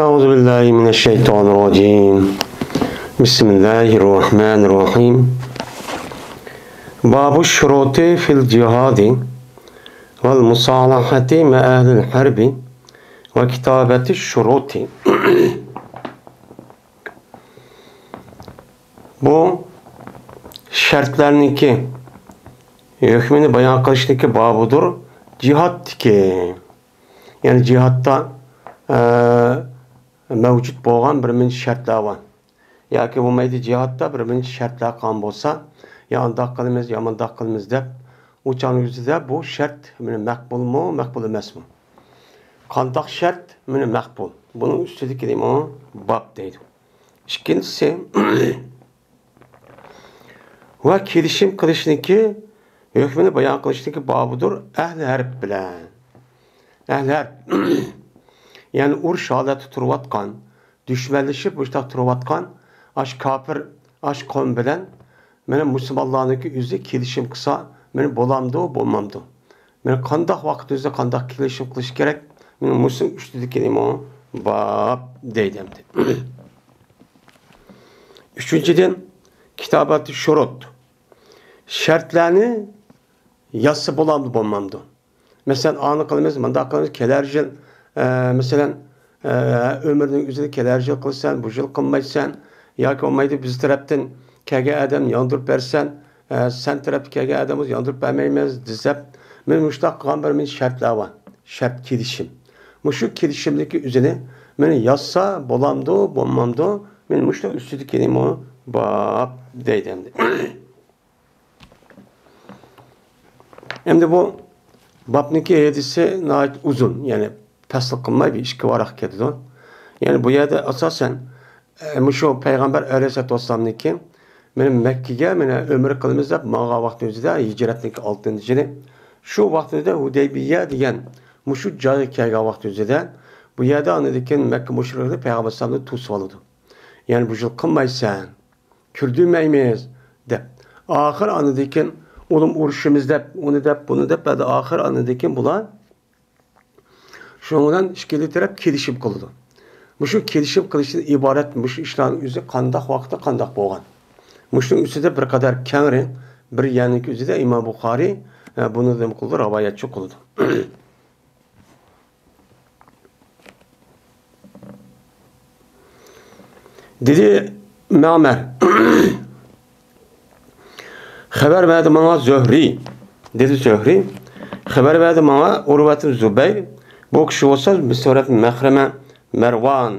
أعوذ بالله من الشيطان الرجيم بسم الله الرحمن الرحيم باب الشروط في الجهاد والمصالحة مع أهل الحرب وكتابة الشروط. Bu şartlarniki hükmünü bayan kılıştaki babudur. Cihat ki yani cihatta mevcut bo'lgan bir şartlar var. Yoki bo'lmaydi cihatta bir şartlar qolgan bo'lsa, ya undaq qilamiz, ya mundaq qilamiz deb o'chani yuzida bu shart meni maqbulmi, maqbul emasmi? Qandaq shart meni maqbul. Buning ustidagi nima bab deydi. İkincisi va kelishim qilishniki hukmini bayon qilishniki babudur ahli harb bilan. Ahli harb yani urush holati turayotgan, dushmanlashib o'shda turayotgan ash kofir, ash qavm bilan meni musulmonlarniki o'zi kelishim qilsa, meni bo'lamdi, bo'lmamdi. Meni qanday vaqt o'zida qanday kelishim qilish kerak? Meni muslim ustidagi nima bab deydi. Üçüncüden kitabat-ı şurut. Şartlarni yazsa bo'lamdi, bo'lmamdi. Mesela anı qilamiz, mundaq qilamiz, kelar yil mesela ömrning o'zida kelar yil qilsan, bu yil qilmaysan, yoki olmaydi biz tarafdan kelgan odam yondirib bersan, sen tarafdan kelgan odamimiz yondirib bermaymiz desab, men mushtaq qilgan bir shartlar bor. Shart kelishim. Shu kelishimniki o'zini meni yazsa bo'lamdi, bo'lmamdi, men mushtaq ustidagi nima bab deydi. Endi bu babniki hadisi nəhayət uzun, yani tasdiq qilmay bir ishga varaq ketadi. Yani bu yerda asosan shu payg'ambar alayhisolatu vassalamniki meni Makkaga meni umr qilamiz deb manga vaqt o'zida hijratniki 6-yili shu vaqtida Hudaybiya degan shu joyga kelgan vaqt o'zida bu yerda anadikin Makka mushriklar payg'ambar sallallohu to'sib oldi. Yani bu yil qilmaysan, kirdirmaymiz deb. Oxir anadikin oğlum urushimiz deb, uni deb, buni deb, ba'da oxir anadikin bular shundan ikkili taraf kelishib qildi. Shu kelishib qilishdan iborat shu ishlarning o'zi qanday vaqtda qanday bo'lgan. Shuning ustida bir qadar kengri bir yaniki o'zida Imom Buxoriy buni nima qildi, rivoyatchi qildi. Dedi Ma'mar xabar verdi bana Zöhri. Dedi Zöhri. Xabar verdi bana Urvat-ı Zübeyr. Bu kişi olsa Müsverat Mehreme Mervan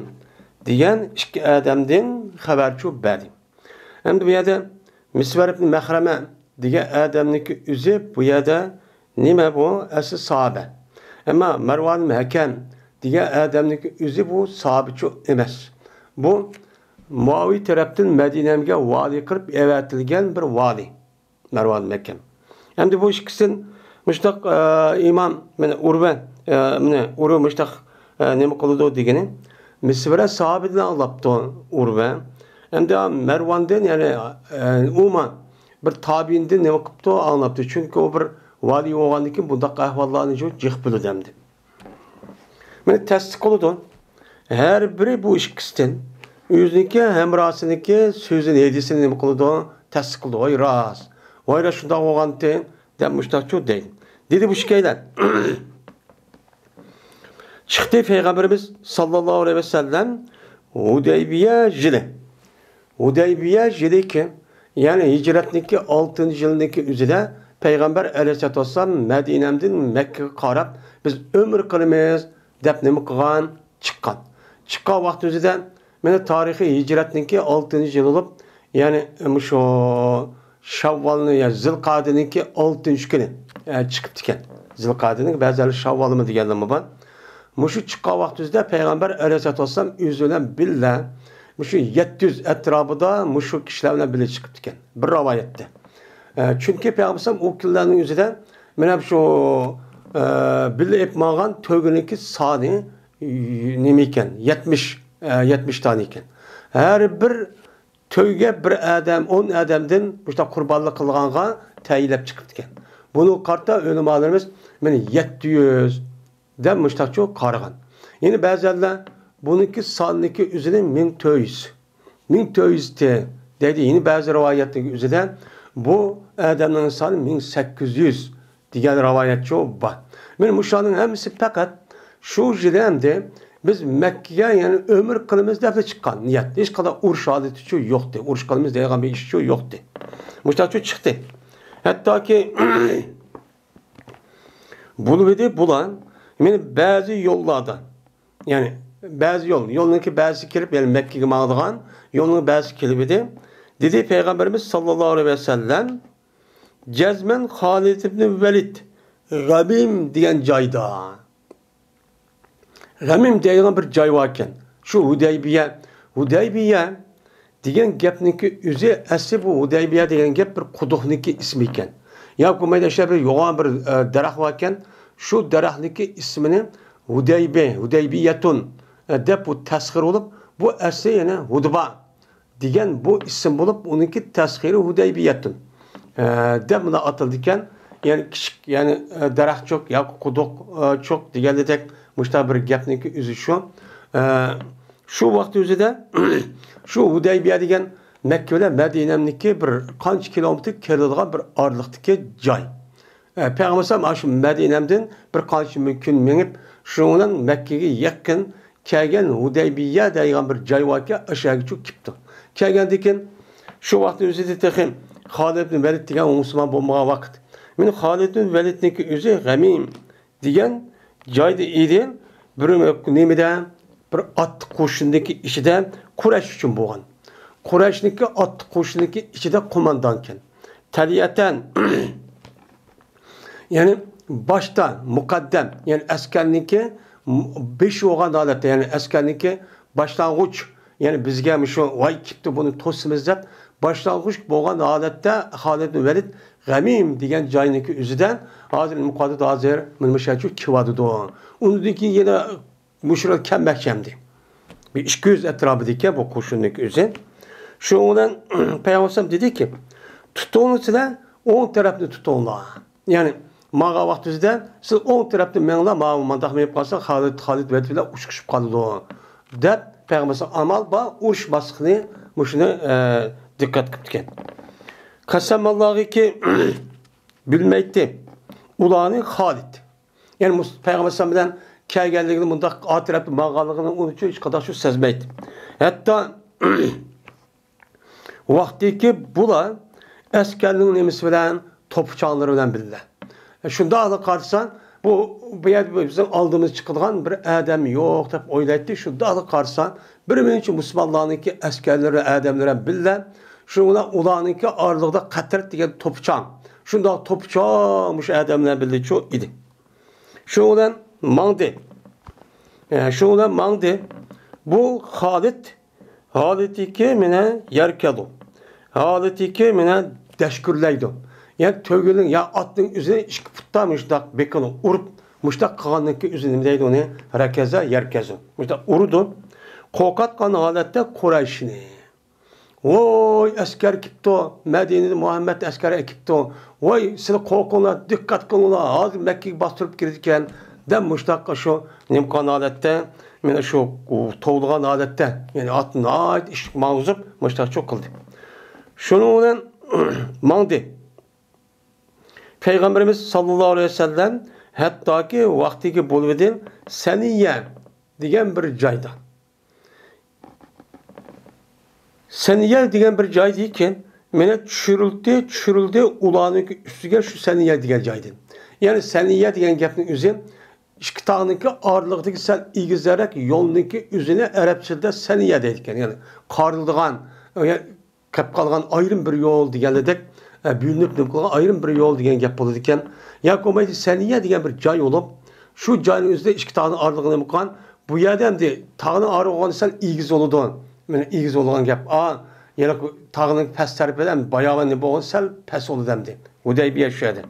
diyen iki adamdan haberçi verdi. Hem de bu yerde Müsverat Mehreme diyen adamniki üzü bu yerde nime bu? Asıl sahabe. Ama Mervan Mekem diyen adamniki üzü bu sahabeçi emez. Bu Muaviye tarafından Medine'ye vali kırıp evetilgen bir vali. Mervan Mekke. Hem de bu ikisinin müştak imam Urve Urve müştak ne mi kıldı diyeni Misvere sahabeden anlattı Urve. Hem de Mervan'dan yani Uma bir tabiinden ne mi kıptı anlattı. Çünkü o bir vali oğlandı ki bunda kahvallarını çok cihbülü demdi. Yani tasdik oldu. Her biri bu ikisinin yüzündeki hemrasındaki sözün hediyesini ne mi kıldı tasdik oldu. Oy ras. Oyra şunda oğantı demişler çok değil. Dedi bu şikayetler. Çıktı Peygamberimiz sallallahu aleyhi ve sellem Hudaybiye jili. Hudaybiye jili ki yani hicretniki 6. yılındaki üzere Peygamber aleyhissalatu vesselam Medine'den Mekke'ye qarab biz ömür kılımız dep nemi qilgan çıqqan. Çıqqan vaqt üzere meni tarihi hicretniki 6. yıl olup yani şu Şavval'ın ya Zilqade'ninki 6. günü çıkıp diken. Zilqade'nin bazıları Şavval'ı mı diyenler mi var? Muşu çıkan vaxtımızda Peygamber aleyhissalatu vesselam üzülen billa muşu 700 etrafında muşu kişilerle bile çıkıp diken. Bir rivayette. Çünkü Peygamber sallallahu o killerinin üzerinde benim şu billa ipmağın tövgününki sani nemiken 70 tane iken. Her bir töyge bir adam, 10 adamdan işte kurbanlık kılğanğa təyinləb çıxıb diken. Bunu qarta ölümalarımız meni 700 dem müştaqçı qarıgan. Yani bəzələr buniki soniki o'zida 1400. 1400 deydi. Yine bazı rivayetlerin üzerinde bu adamın sonu 1800 degan rivayetçi var. Men muşanın hemsi fakat şu jilemde biz Mekke'ye yani ömür kılımız dep çıkan niyet. Hiç kadar uruş adeti yoktu. Uruş kılımız degan bir iş yoktu. Muştaçı çıktı. Hatta ki bunu dedi bulan yani bazı yollardan yani bazı yolunki bazı kirip yani Mekke'ye mağdıgan yolun bazı kilibidi dedi Peygamberimiz sallallahu aleyhi ve sellem Cezmen Halid ibn Velid Gamim diyen cayda Gamim diyen bir cay varken şu Hudeybiye diyen gepniki üzü asli bu Hudeybiye diyen gep bir kuduhniki ismi iken ya kumayda şey bir yoğun bir derah varken şu derahniki ismini Hudeybiyetun de bu tashir olup bu asli yani Hudba diyen bu isim bulup onunki tashiri Hudeybiyetun de buna atıldıkken yani küçük yani derah çok ya kuduk çok diyen tek müştah bir gepniki üzü şu vakti üzüde şu Hudeybiye diyen Mekke ile Medine'mdeki bir kaç kilometre keladigan bir aralıktaki cay. Peygamber şu Medine'mden bir kaç mümkün menip şundan Mekke'ye yakın kelgen Hudeybiye degan bir cay var ki aşağı çok kipti. Kelgendikin şu vakti üzüde tekim Halid ibn Velid degan Müslüman bulmağa vakit. Men Halid ibn Velid'niki üzü Gamim degan cayda idi. Bir nemede bir at qo'shindagi ichida kurash uchun bo'lgan. Kurashniki at qo'shindagi ichida qo'mondankan. Taliyatan yani başta muqaddam yani askarniki 5 bo'lgan holatda yani askarniki boshlang'ich yani bizga shu voy kipti buni to'simiz deb boshlang'ich bo'lgan holatda Halid ibn Velid Gamim degan joyniki o'zidan hozir muqaddad hozir minmashachu kivadido. Undiki yana müşrik kembekçemdi. Bir 200 etrafındaki bu kurşundaki üzün. Şu olan Peygamber dedi ki tutuğunu size 10 tarafını tutuğunla. Yani mağa vaktizde siz 10 tarafını menla mağa mandakmayıp kalsa Halid Velid'le uçuşup kaldı. Dep Peygamber amal ba uç baskını müşüne dikkat kıptıken. Kasemallahi ki bilmekti. Ulanı Halid. Yani Peygamber'den kelgenligini bunda atiraplı mağalıqını unutuyor, hiç kadar şu sezmeydi. Hatta vaktiki bula askerliğin nemisi bilen topçağları bilen bildiler. Şunda alı karşısan bu bizim aldığımız çıkılan bir adam yok tabi oylaydı. Şunda alı karşısan bir minçi Müslümanlarınki askerleri adamlara bildiler. Şuna ulanınki ağırlıkta katret diye topçağın. Şunda topçağmış adamlar bildi çok idi. Şundan mangdi. Şundan mangdi. Bu Halid iki mine yerkelu. Halid iki mine deşkürleydi. Yani tövgülün ya atın üzerine iki putta müştak bekonu urup müştak kanınki üzerine deydi onu rekeze yerkeze. Müştak urudu. Kokatkan halette Kureyş'ini. Oy asker kipto. Medine'de Muhammed asker ekipto. Oy size kokuna dikkat kılına. Hazır Mekke'yi bastırıp girdikken dem müştakka şu nimkan adette mene şu toğulgan adette yani atın ait iş mağzup müştak çok kıldı. Şunun mağdi. Peygamberimiz sallallahu aleyhi ve sellem hatta ki vaktiki bulvedin Seniyye diyen bir cayda. Seniyye diyen bir cay deyken mene çürüldü ulanın üstüge şu Seniyye diyen caydın. Yani Seniyye diyen gepnin üzü İşkitağınınki ağırlıqdaki sen ilgizlerek yolununki üzerine Arapçada Seniyye deydikken. Yani karıldığan, kap kalgan ayrım bir yol diyenledek büyünüp nümkülen ayrım bir yol diyen gep bulurken ya komaydı Seniyye diyen bir cay olup şu cayın üzerinde işkitağının ağırlığına mukan bu yerden de tağının ağır olan sen ilgiz oludun. Yani ilgiz olan gep. Yani tağının pes tarif eden bayağı ne boğun sen pes olu demdi. Hudeybiye aşağıda.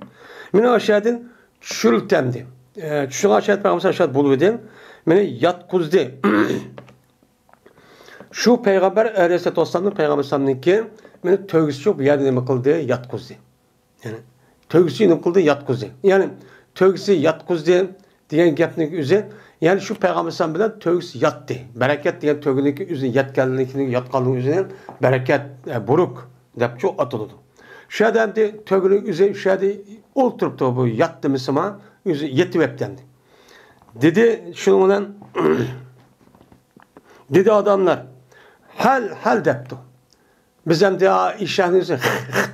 Mine aşağıdan çürült demdi. Şuna aşağıda Peygamber aşağıda buluverdin. Mene yat kuzdi. Şu Peygamber Aleyhisselatü Vesselam'ın Peygamber Aleyhisselam'ınki mene tövgüsü çok bir yerde ne kıldı? Yat kuzdi. Yani tövgüsü ne kıldı? Yat kuzdi. Yani tövgüsü yat kuzdi diyen gepnin üzeri Yani şu Peygamber bilen tövgüsü yattı. Bereket diyen tövgününki üzün yatkanlığının yatkanlığının üzerine bereket buruk dep çok atıldı. Şu adam de tövgünün üzerine şu adam oturup da bu yattı Müslüman üzü yetiveptendi. Dedi şununla dedi adamlar hal depti. Biz hem de işlerinizi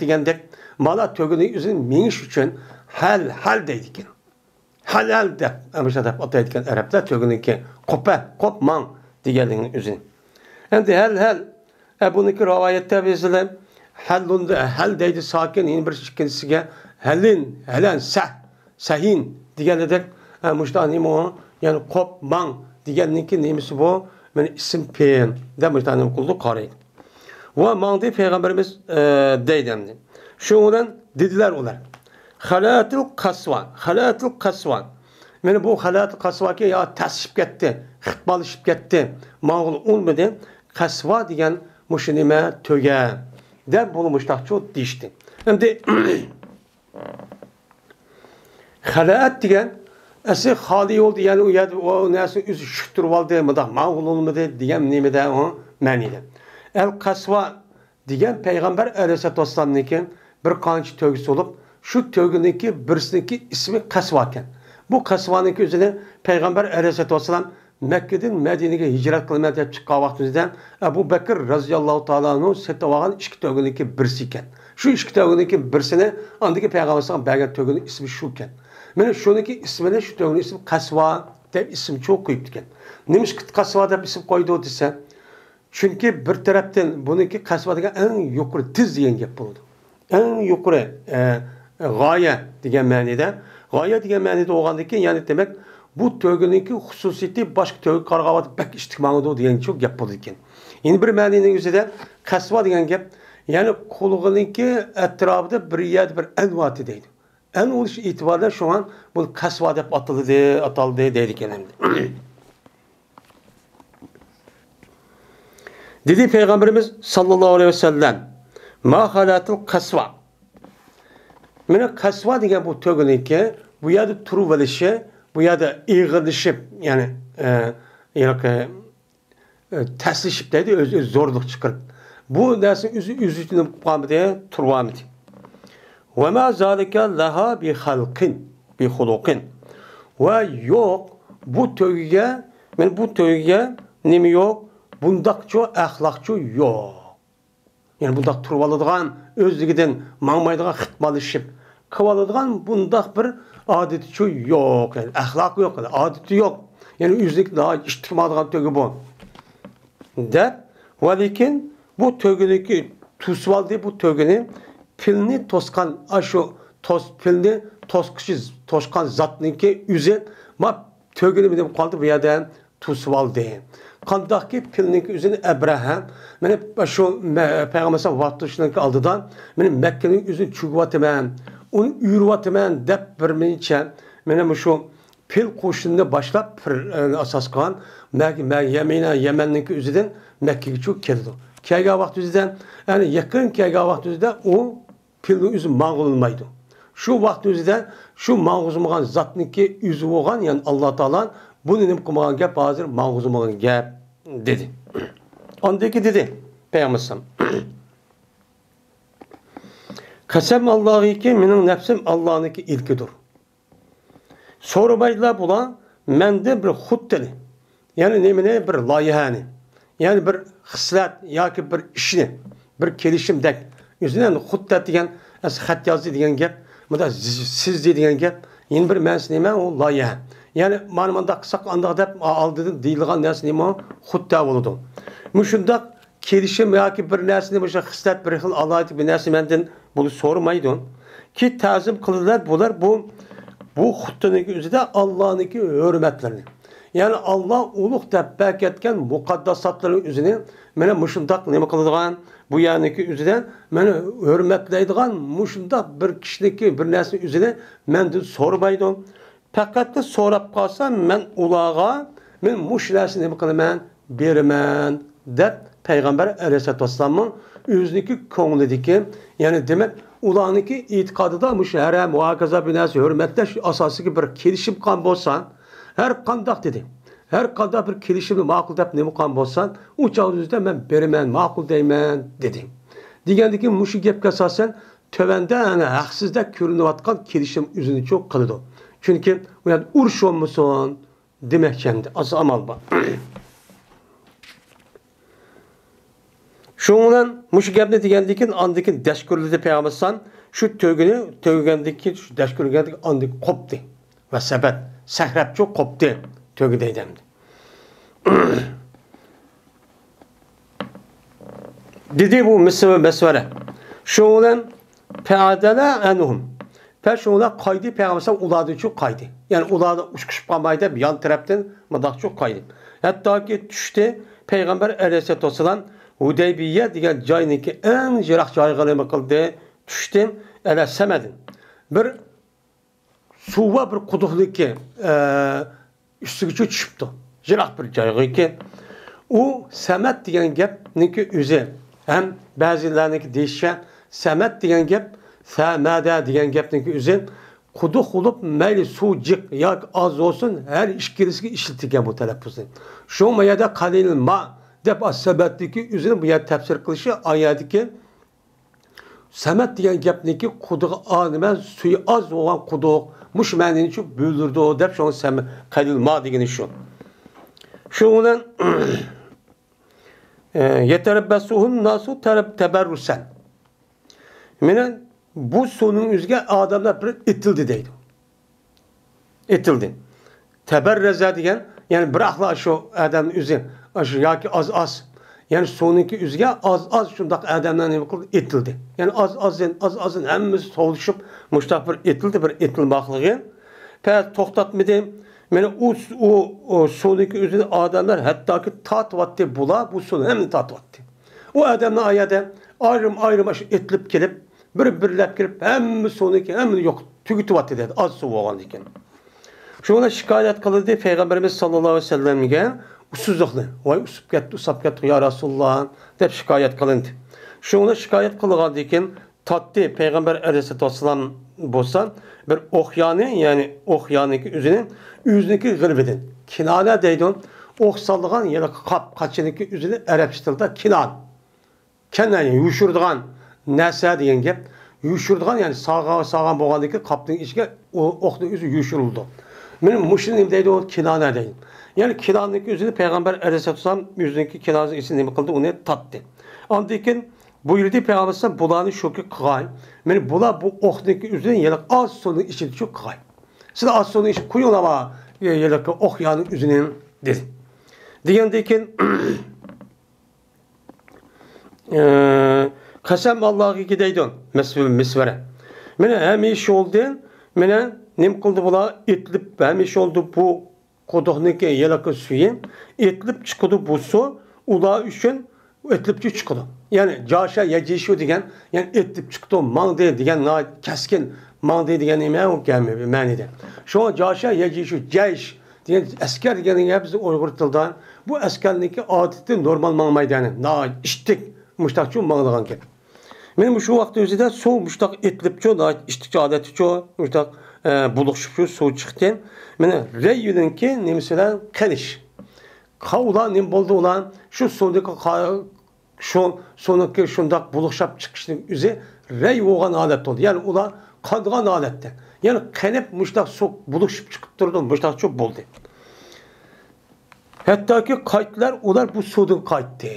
degende mala tövgünün üzerine meniş için hal deydik. Hal dep amışa dep ataydigan Araplar tövgününki kopman deganliginin üzerine. Endi hal buniki rivayette bezilen hal deydi sakin yine bir ikincisiga helen sahin deganidek muştani o yani kopman deganninki nemisi bu men isim pen de muştani kuldu qaraydı. Ve mağdi peygamberimiz deydi. Şundan dediler ular. Halatul kasva. Meni bu halatul kasva ki ya tasvip ketdi, xitbalışıp ketdi. Mağul olmadı. Kasva degan muşinime töge. De bunu muştaqçı deyişdi. Şimdi halat degan asli xali oldu yani o nasi üzü şükturib aldı mı da mağul olmadı degan nimede o manida. El kasva degan peygamber aleyhissalatu vesselam'niki bir qancha tögüsü olup şu tövgününki birsiniki ismi kasva ekan. Bu kasvanınki üzerine peygamber aleyhissalatu vesselam Mekke'den Medine'ye hicret kılmaya deb çıkkan vaqtida Ebu Bekir razıyallahu ta'ala'nın setavagan iki tövgününki birisi ekan. Şu iki tövgününki birisini andaki peygamberimiz bergen tövgünün ismi şu ekan. Mana şuniki ismini şu tövgünün ismi kasva deb isim çok koyup ekan. Nimish kasva deb isim koydu desa? Çünkü bir taraftan buniki kasva degan en yuqori tiz degan gap bo'ladi. En yuqori g'oya degan ma'noda, g'oya degan ma'noda bo'lgandan keyin ya'ni demak bu tövgününki xususiyati boshqa tövgü qarg'avatib bak istiqmangdi degan çok gap bo'ladi ekan. Endi bir ma'noning o'zida kasva degan gap, ya'ni qulug'iniki atrofida bir yer bir anvati deydi. En oluş itibarıyla şu an bu kasva deb ataldı deydi ekan endi. Dedi Peygamberimiz sallallahu aleyhi ve sellem ma halatul kasva. Mana kasva degan bu tövgününki bu yerda turib olishi, bu yerda ig'ilishib, ya'ni taslishib deydi, o'z zo'rliq chiqarib. Bu narsa üzütünü qolmadi, turibamidi. Ve ma zalika laha bi xalqin, bi xuluqin. Ve yok bu tövgüge, men bu tövgüge nima yok? Bundaqçı ahlakçı yok. Yani bundaq turib oladigan, o'zligidan mangmaydigan xitmalashib, qiladigan bundaq bir odatichi yok. Yani ahlak yok, odati yok. Yani o'zlik ish turmaydigan tövgü bu. Deb, lekin bu tövgüniki tusvaldi bu tövgünü pilni toskan aşu pilni toskan zatniki üze ma tövgünü bilim kaldı bu yerden tusvaldi. Kandaki pilniki üzerine Ebrahim beni şu Peygamber vaktuşundaki aldıdan benim Mekke'nin üzerine çuguvatımen onu yürüvatımen dep vermeyince benim şu pil koşulunda başlap asas kalan Yemen'deki üzerinden Mekke'ye çok geldi. Kega vaktizden yani yakın kega vaktizden o pilin üzü mağulmaydı. Şu vaktizden şu mağuzulmagan zatniki üzü olan yani Allah Teala bunu nim kumagan gap hazır mağuzulmagan gap dedi. Ondaki dedi Peygamber Kasem Allah'ı ki benim nefsim Allah'ınki ilkidir. Sormaydılar bula mende bir hutteli. Yani nemine bir layihani. Yani bir xislat yoki bir ishni, bir kelishimdek o'zidan xuddat degan, xat yozdi degan gap, bunda siz degan gap, endi bir ma'nosi nima? U loyiha. Ya'ni mana bunda qilsak anda deb oldidan deyilgan narsa nima? Xudda bo'ladi. Mushundaq kelishim yoki bir narsani o'sha xislat bir xil alohida bir narsa mendan buni so'ramaydi. Ki ta'zim qiladilar bular bu xuddaniki o'zida Allohniki hurmatlarini. Yani Allah ulug' deb etken muqaddasatların üzerine meni mushundaq nima qiladigan bu yaniki üzerinden meni hurmatlaydigan mushundaq bir kishiniki bir narsa üzerine mendan so'ramaydi. Faqat da so'rab qolsam men ularga men mush narsani nima qilaman, beraman deb Peygamber Aleyhissalatu vesselam'ın o'ziniki ko'nglidagi, ya'ni demak ularniki e'tiqodida mush hara muhokaza bir narsa hurmatlash asosiga bir kelishib qolgan bo'lsa her kandak dedi. Her kandak bir kelişimli makul dep ne mukan bolsan, o çağınızda ben berimen, makul deymen dedi. Degendeki muşu gep kasasen, tövende yani haksızda körünüvatkan kelişim üzünü çok kalıdı. Çünkü yani uruş olmuşsun demek kendi. Az amal bak. Şundan muşu gepne degendikin andikin deşkürlüde peygambersan şu tövgendeki şu deşkürlüdeki andik koptu. Ve sebep sehrep çok koptu tövgedeydemdi. Dedi bu mesvere. Şundan peadele enhum. Şundan kaydı peygambersan uladı çok kaydı. Yani uladı uçkuş pamayda bir yan taraftan madak çok kaydı. Hatta ki düştü peygamber aleyhisselam Hudeybiye diyen cayniki en jirak caygılığımı kıldı. Düştüm, ele semedin. Bir suva bir kuduqlı ki üstüge çıktı. Jirak bir caygı ki o semet diyen gep neki üzü. Hem bazılarınki değişen semet diyen gep semede diyen gep neki üzü. Kuduq olup meyli su cık ya az olsun her işkilisi işiltigen bu telaffuzun. Şu mayada kalil ma dep as-sebetteki üzerine bu yer tefsir kılışı ayetdeki semet diyen gepneki kuduq anime suyu az olan kuduq muş mənini çok büyüldürdü o dep şunu semet kalil ma degeni şu. Şundan yeterebbesuhun nasu teberrusen. Menen bu sonun üzge adamlar bir itildi deydi. İtildi. Teberreze diyen yani bırakla şu adamın üzerine aşı ya ki az yani sonunki üzge az şundak adamdan ne kıldı itildi. Yani azın hemmimiz soluşup muştak bir itildi bir itilmaklığı. Pe toktatmadı. Yani o sonunki üzerinde adamlar hatta ki tatvattı bula bu sonu hem tatvattı. O adamla ayada ayrım aşı itilip gelip birlep gelip hem sonunki hem yok tügütüvattı dedi az su olan diken. Şuna şikayet kıldı Peygamberimiz sallallahu aleyhi ve sellem'e usuzluqlu. Vay usap ketdi ya Rasulullah dep şikayet kılındı. Şuna şikayet kılgan diken tattı Peygamber aleyhisselam bolsa bir okyanı yani okyanıki üzüneki gırbedin. Kinana deydin oksallıgan ya da kaçınıki üzünü Arapça tilde kinan. Kenan yuşurduğan nese deyen gep yuşurduğan yani sağan bolgandaki kaptın içine oklu üzü yuşuruldu. Benim muşinim deydi o kinana deydi. Yani kinanıki üzünü Peygamber aleyhisselam yüzündeki kinanın içinde mi kıldı onu tattı. Andikin buyurdu Peygamber bulanı şoku kıgay. Yani bula bu okdaki üzerine yelek az sonu içinde çok kıgay. Siz az sonu içinde kuyun ama yelek okyanın üzerine dedi. Diyendekin kasem Allah'ı gideydin mesvere. Mene hem iş oldu. Mene nem kıldı bula itlip hem iş oldu bu koduqniki yelek suyu itlip çıkıdı bu su ula üçün etlipçi çıkıdı. Yani caşa yecişi degen yani etlip çıktı mağdı degen keskin mağdı degen neme o gelmiyor manide. Şu an caşa yecişi ceyş diyen asker degen hepsi Uygur tildan bu askerniki adeti normal mağmaydı yani. Na içtik muştakçı mağdıgan ki. Benim şu vakti özüde su muştak etlipçi na içtikçi adeti muştak buluşup su çıktı. Mene reyyüdünki nemisilen keliş. Kavla nem boldu olan şu sonraki şundak buluşap çıkışının üzeri rey oğan alet oldu. Yani ula kadgan alette. Yani kenep muştak sok buluşup çıkıp durdu. Muştak çok boldu. Hatta ki kayıtlar ular bu sudun kayıttı.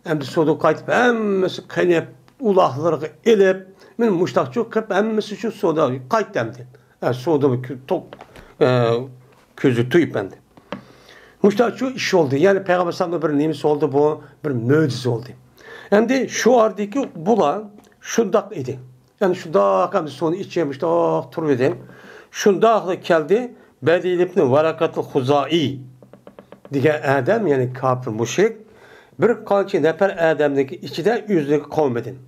Hem de sudun kayıttı. Hemmesi kenep ulahları elip men muştak çok hep hemmesi şu suda kayıttı hem de. Yani suda tok közü tuyup bende. Muştak şu iş oldu. Yani Peygamber sallallahu bir nemisi oldu bu bir mucize oldu. Hem de şu ardaki bula şundak idi. Yani şundak hem sonu içemiş de tur edin. Şundakla geldi Bedil ibn Varakatul Huzai diye Adem yani kafir müşrik bir kançı nefer Adem'deki içinde yüzlük kavmedin.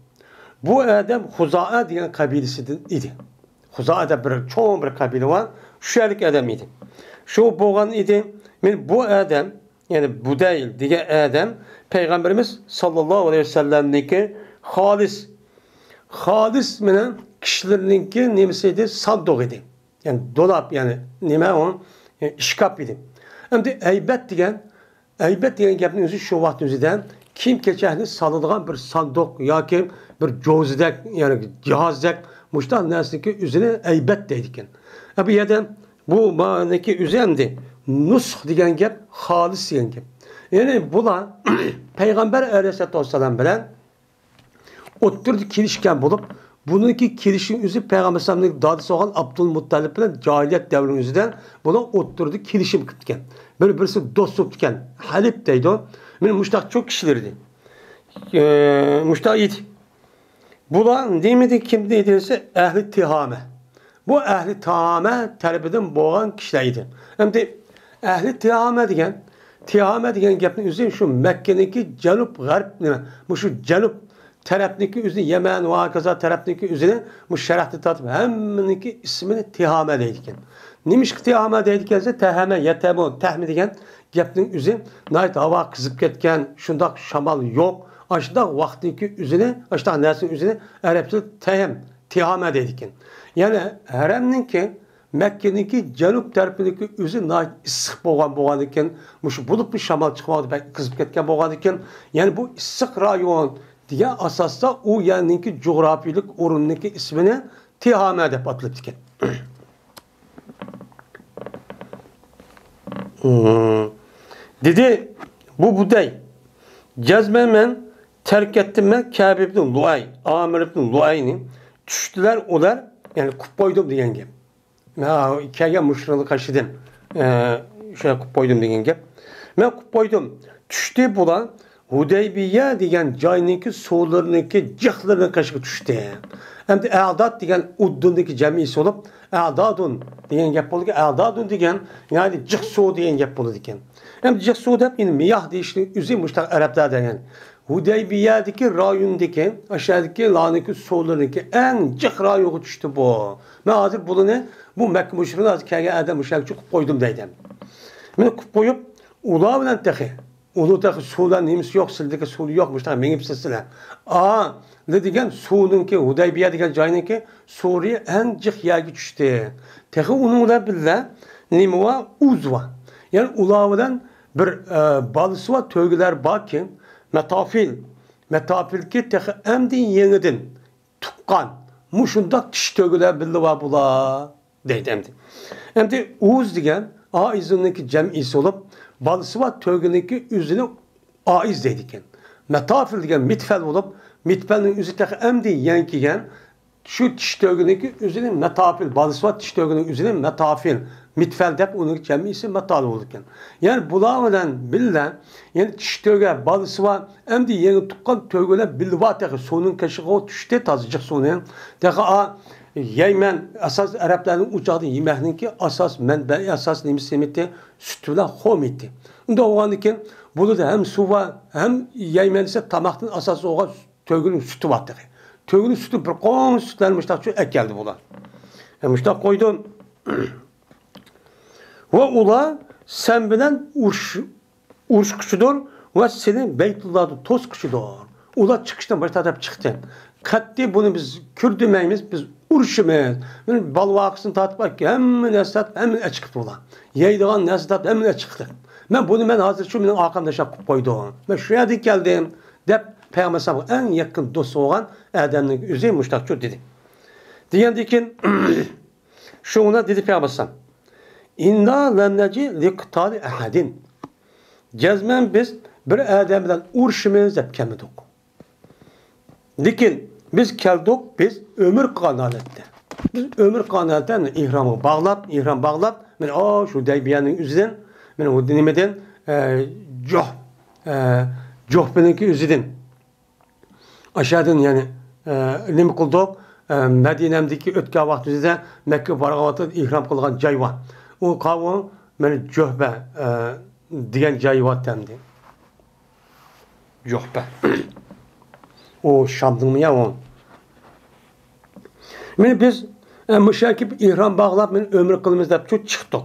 Bu Adem Huza'a diyen kabilesi idi. Huza'da bir çoğun bir kabile var. Şu elik Adem idi. Şu boğan idi. Bu Adem yani bu değil diye Adem Peygamberimiz sallallahu aleyhi ve sellem'deki halis menen kişilerinki nemesiydi saddok idi. Yani dolap yani neme on Yani işkap idi. Hem de Aybet degan gapning o'zi shu vaqt o'zidan kiyim kechakni soladigan bir sanduq yoki bir jo'zidak, ya'ni jihozdak mushta narsaniki o'zini aybet deydi ekan. Bu yerda bu ma'nodagi o'zi hamdi nusx degan gap xolis degan gap. Ya'ni bular payg'ambar alayhissalatu vassalam bilan o'ttirdi kelishgan bo'lib, buniki kelishing o'zi payg'ambar alayhisolamning dadasi bo'lgan Abdul Muttalib bilan jahiliyat davrining o'zidan bular o'ttirdi kelishib ketgan. Bir-birisi do'st bo'lib ketgan. Halib deydi. Men mushtaq çok kishilar edi. Mushtaq edi. Bular demedi kim deyilse ahli tihame. Bu ahli tihame tarafidan bo'lgan kishilar edi. Endi ahli tihame degan gapning o'zi shu Makkaniki janub g'arb nima? Bu shu janub tarafniki o'zi Yaman va kaza tarafniki o'zini bu sharhda tatib hammaniki ismini tihame deydi ekan. Nimişki tihame deydi ekansa tahame yatabu tahmi degan gapning o'zi nayt havo qizib ketgan, shundoq shamol yo'q. Ashundoq vaqtniki o'zini, ashundoq narsaning o'zini arabcha tihame deydi ekan. Ya'ni haramniki Makkaniki janub tarafidagi o'zi nayt issiq bo'lgan ekan, mush bulib bir shamol chiqmadi, qizib ketgan bo'lgan ekan. Ya'ni bu issiq rayon degan asosda u yerniki coğrafiylik o'rinniki ismini tihame deb atalibdi ekan. Dedi bu buday jazmen men terk ettim ben Kâb ibn Luay, Amir ibn Luay'ni tushdilar ular, yani qilib qo'ydim degan gap. Men ikkiga mushriqni qashidim. Şöyle qilib qo'ydim degan gap. Men qilib qo'ydim. Tushdi bular Hudaybiya degan joyniki suvlarniki jihlarni qashib tushdi. Hamda A'dad degan Uddundagi jamisi bo'lib, A'dadun degan gap bo'ldi. A'dadun degan ya'ni jih suv degan gap bo'ladi ekan. Ham jih suv deb endi miyah deyishni o'zi mushtaq arablar degan. Hudaybiyadagi rayondagi, aşağıdaki laniki suvlarniki eng jih rayonga tushdi bu. Men hozir buni bu Makka mushriqlar hozir kelgan adam mushakchi qilib qo'ydim deydim. Men qilib qo'yib, ular bilan taxi Uludagi suvlar nemisi yo'q, sildagi suv yo'qmush, mengib sizlar. Ne degan suvninki Hudaybiya degan joyniki Suriya eng jiq yerga tushdi. Texi uninglar billa nima va uzva. Ya'ni ular bilan bir balisi va to'gilar borki, metafilki texi endi yenidan tuqqan mushundaq tish to'gilar billa va bular deydi endi. Endi uz degan aizunniki jam'isi bo'lib balisi va to'giniki o'zini aiz deydi ekan. Metafil degan mitfal bo'lib, mitfalning o'zi tax amdi yankigan shu tish to'giniki o'zini metafil, balisi va tish to'gining o'zini metafil, mitfal deb uning jamisi metal bo'ldi ekan. Ya'ni bular bilan billa, ya'ni tish to'ga balisi va amdi yangi tuqqan to'gilar bilva tax suvning qashig'i tushdi tazjiq suvni. Tax Yayman asas Araplarning uchoqda yemakniki asas manbai asas nimsimiti süt bilan xom etdi. Unda o'g'andikin bularda ham suv va ham Yayman esa tamoqning asosi o'g'an to'gining suti bor. To'gining suti bir qon sutlar mushtaqcha akeldi bular. Mushtaq qo'ydim. Va ular sen bilan urushquchidir va sening Baytullohda to'squchidir. Ular chiqishdan bosh taraf chiqdi. Qat'iy buni biz kurdimaymiz, biz urushimiz. Men balvaqsini tatib bak, hamma narsa hamma chiqibdi ular. Yeydigan narsa hamma chiqdi. Men hozir shu mening orqamda shab qo'yib qo'ydim. Men shu yerga keldim deb payg'ambar sallallohu eng yaqin do'st bo'lgan odamning o'zi mushtaqchi dedi. Degandikin shuna dedi payg'ambar sallallohu inna lam naji liqtali ahadin. Jazman biz bir odam bilan urushimiz deb kelmadik. Lekin biz keldik, biz ömür qanalətdə. Biz ömür qanalətdən ihram bağlab, men şu Hudaybiyanın üzüdən, men o dinimeden Johbeninki üzüdən. Aşağıdan yani nima qildik? Madinemdeki ötken vaqt üzüdə Mekke barğavatı ihram qılğan joy var. O qavun men Johbe degan joy var demdi. Johbe. O Şam'dın mı ya o? Biz müşakip ihram bağlap ömür kılımız da çok çıktık.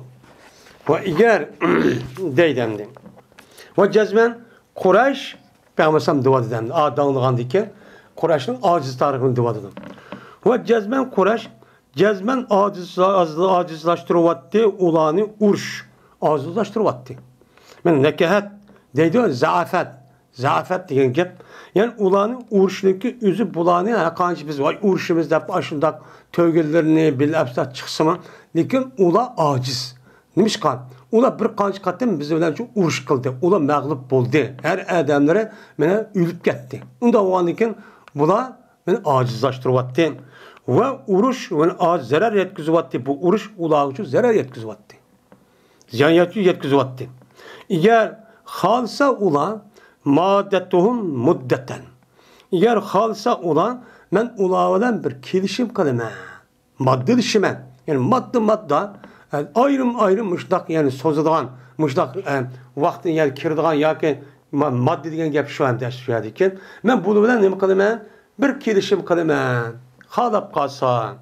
Ve eğer deydemdi. Ve cezmen Kureyş Peygamberim dua edemdi. Dağılığandı ki Kureyş'in aciz tarihini dua edemdi. Ve cezmen Kureyş cezmen acizlaştırıvattı, ulanı uruş acizlaştırıvattı. Men nekahat deydi, zaafet degan gap. Yani ulanı uruşniki üzü bulanı hakanç biz vay uruşumuz dep aşındak tövgelerini bilapsa çıksın. Lekin ula aciz. Nimişkan? Ula bir qancha qatim biz bilan shu urush qildi. Ula mag'lub bo'ldi. Her adamlari meni o'lib ketdi. Unda o'g'andikin bular meni ajizlashtiryapti. Va urush meni zarar yetkazyapti. Bu urush ular uchun zarar yetkazyapti. Ziyon yetkazyapti. Agar xalsa ular maddatuhum muddatan. Agar xalsa ular men ular bilan bir kelishim qilaman. Moddalashman. Yani madda ayrım müştak yani sozulgan müştak vaktin yani kirdigan yoki madde degan gap shu ham tashvish ekan. Men buni bilan nima qilaman? Bir kelishim qilaman. Xalab qolsa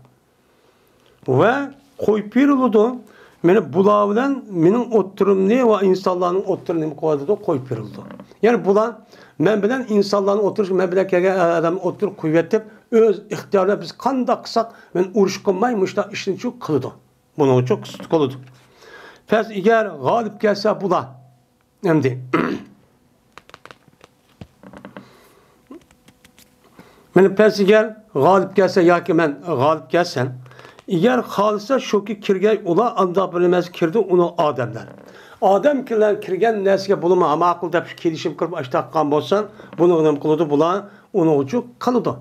va qo'yib beriladi. Meni bular bilan mening o'tirimni va insonlarning o'tirini qo'yadi, qo'yib berildi. Ya'ni bular men bilan insonlarning o'tirish, men bilan kelgan odam o'tirib qo'yib o'z ixtiyorida biz qanday qilsak, men urush qilmay müştak ishni shu qiladi. Bunun çok kısıtlık oldu. Pes eğer galip gelse bular. Şimdi. Meni pes eğer galip gelse ya ki ben galip gelsem. Eğer halisa şu ki kirgey ula anda bilmez kirdi onu adamlar. Adam kirgen nesge bulunma ama akılda bir kelişim kırıp açtakkan bolsan bunu onun kılıdı bular onu ucu kalıdı.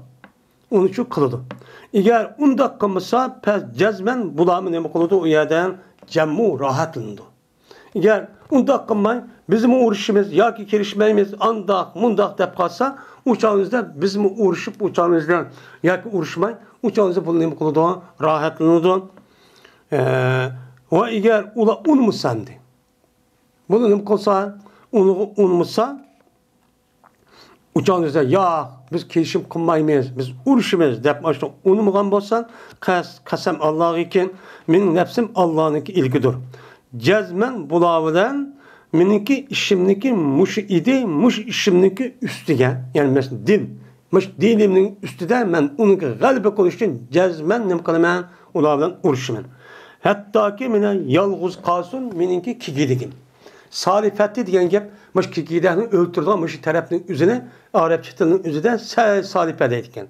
Onun için kılıdı. Eğer unda kılmışsa pes cezmen bulamı ne kılıdı o yerden cemmu rahatlandı. Eğer unda kılmay bizim uğraşımız ya ki kirişmeyimiz andak mundak dep kalsa uçağınızda bizim uğraşıp uçağınızdan ya ki uğraşmay uçağınızda bunu ne kılıdı rahatlandı. Ve eğer ula unmusandı. Bunu ne kılsa unmuşsa uçağınızda ya biz kelişim kılmaymayız, biz uruşumuz dep başta unutmagan bolsan, kasam Allah'a iken, mening nefsim Allah'ınki ilgidir. Cezmen bulavıdan, meniki işimniki muş idi, muş işimniki üstüge, yani mesela dil, muş dilimnin üstüde, men onunki galibe konuşun, cezmen nem kılıman, ulavıdan uruşumun. Hatta ki mene yalğız kalsın, meninki kigidigim. Salifetti diyen gep, mış kikidahını öldürdüğün mış tarafının üzerine, Arapça tilinin üzerinde salifedeydiken.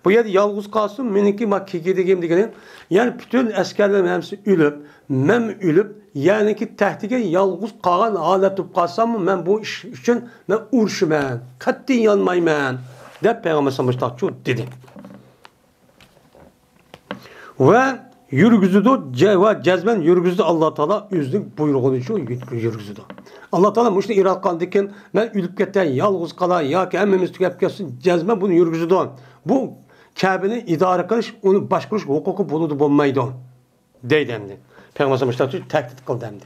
Bu yerde yalğız kalsın, meninki mak kikidigim diyenin, yani bütün askerlerin hepsi ülüp, mem ülüp, yani ki tehdige yalğız kalan alet kalsam mı, men bu iş için men urşumen, kattin yanmaymen, de Peygamber sallallahu dedi. Ve yürgüzüdü ve cezmen yürgüzüdü Allah Teala özünün buyruğunu için yürgüzüdü. Allah Teala muştu irakkan diken ben ülüp geten yalğız kala ya ki emmemiz tükep gelsin cezmen bunu yürgüzüdü. Bu Kabe'ni idare kılış onu başkuruş hukuku buludu bulmaydı. Deydendi. Peygamber sallallahu tehdit kıldı demdi.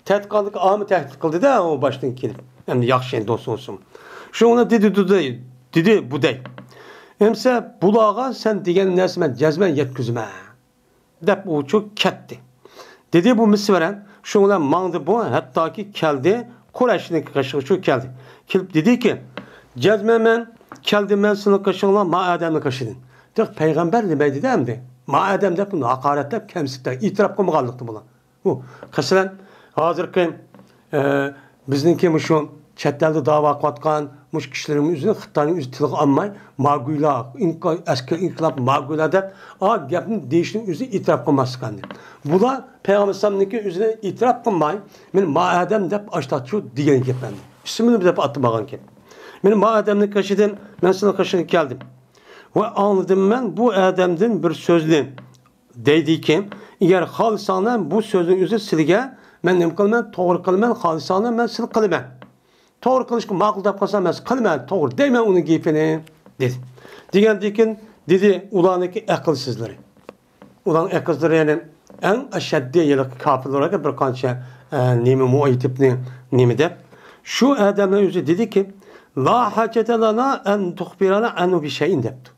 Tehdit kıldık ağamı tehdit kıldı da o baştan kelip. Hem de yakşı dost olsun. Şu ona dedi bu dey. Hemse bulağa sen diyen nesmen cezmen yetküzme. Dep o çok ketti. Dedi bu misveren şunla mandı bu hatta ki keldi Kureyş'in kaşığı çok geldi. Kelip dedi ki cezmemen keldi men sını kaşığına ma Adem'le kaşıdın. Tek peygamber demeydi de hem de. Ma Adem de bunu hakaretle kemsikte itiraf kılmaganlıktı bulan. Bu kısılan hazırki bizninki şu chetelde dava qatqan muş kişilerin üzerine Xitayning üz tiliga almay maguyla asker inqilab maguyla deb a gapni deyishning o'zi e'tirof qilmasligandi. Bular Peygamber sallamniki o'zini e'tirof qilmay men ma Adem deb ashtatchu degan gapandi. Ismini deb atmagan gap. Men ma Ademni kashidan men seni kashiga keldim. Ve anladım ben bu Adem'den bir sözlü deydiyken eğer halisanen bu sözün üzeri silge men nem kılman doğru kılman halisanen men sil kılman. Doğru kılışkı makul dap kalsam ben kılman doğru deymen onun giyfini dedi. Diyen dedi ulanıki akılsızları. Ulan akılsızları yani en aşeddi yılık kafir olarak bir kança nemi muaytipni nemi de. Şu Adem'in yüzü dedi ki la hacete lana en tuhbirana enu bir şeyin depti.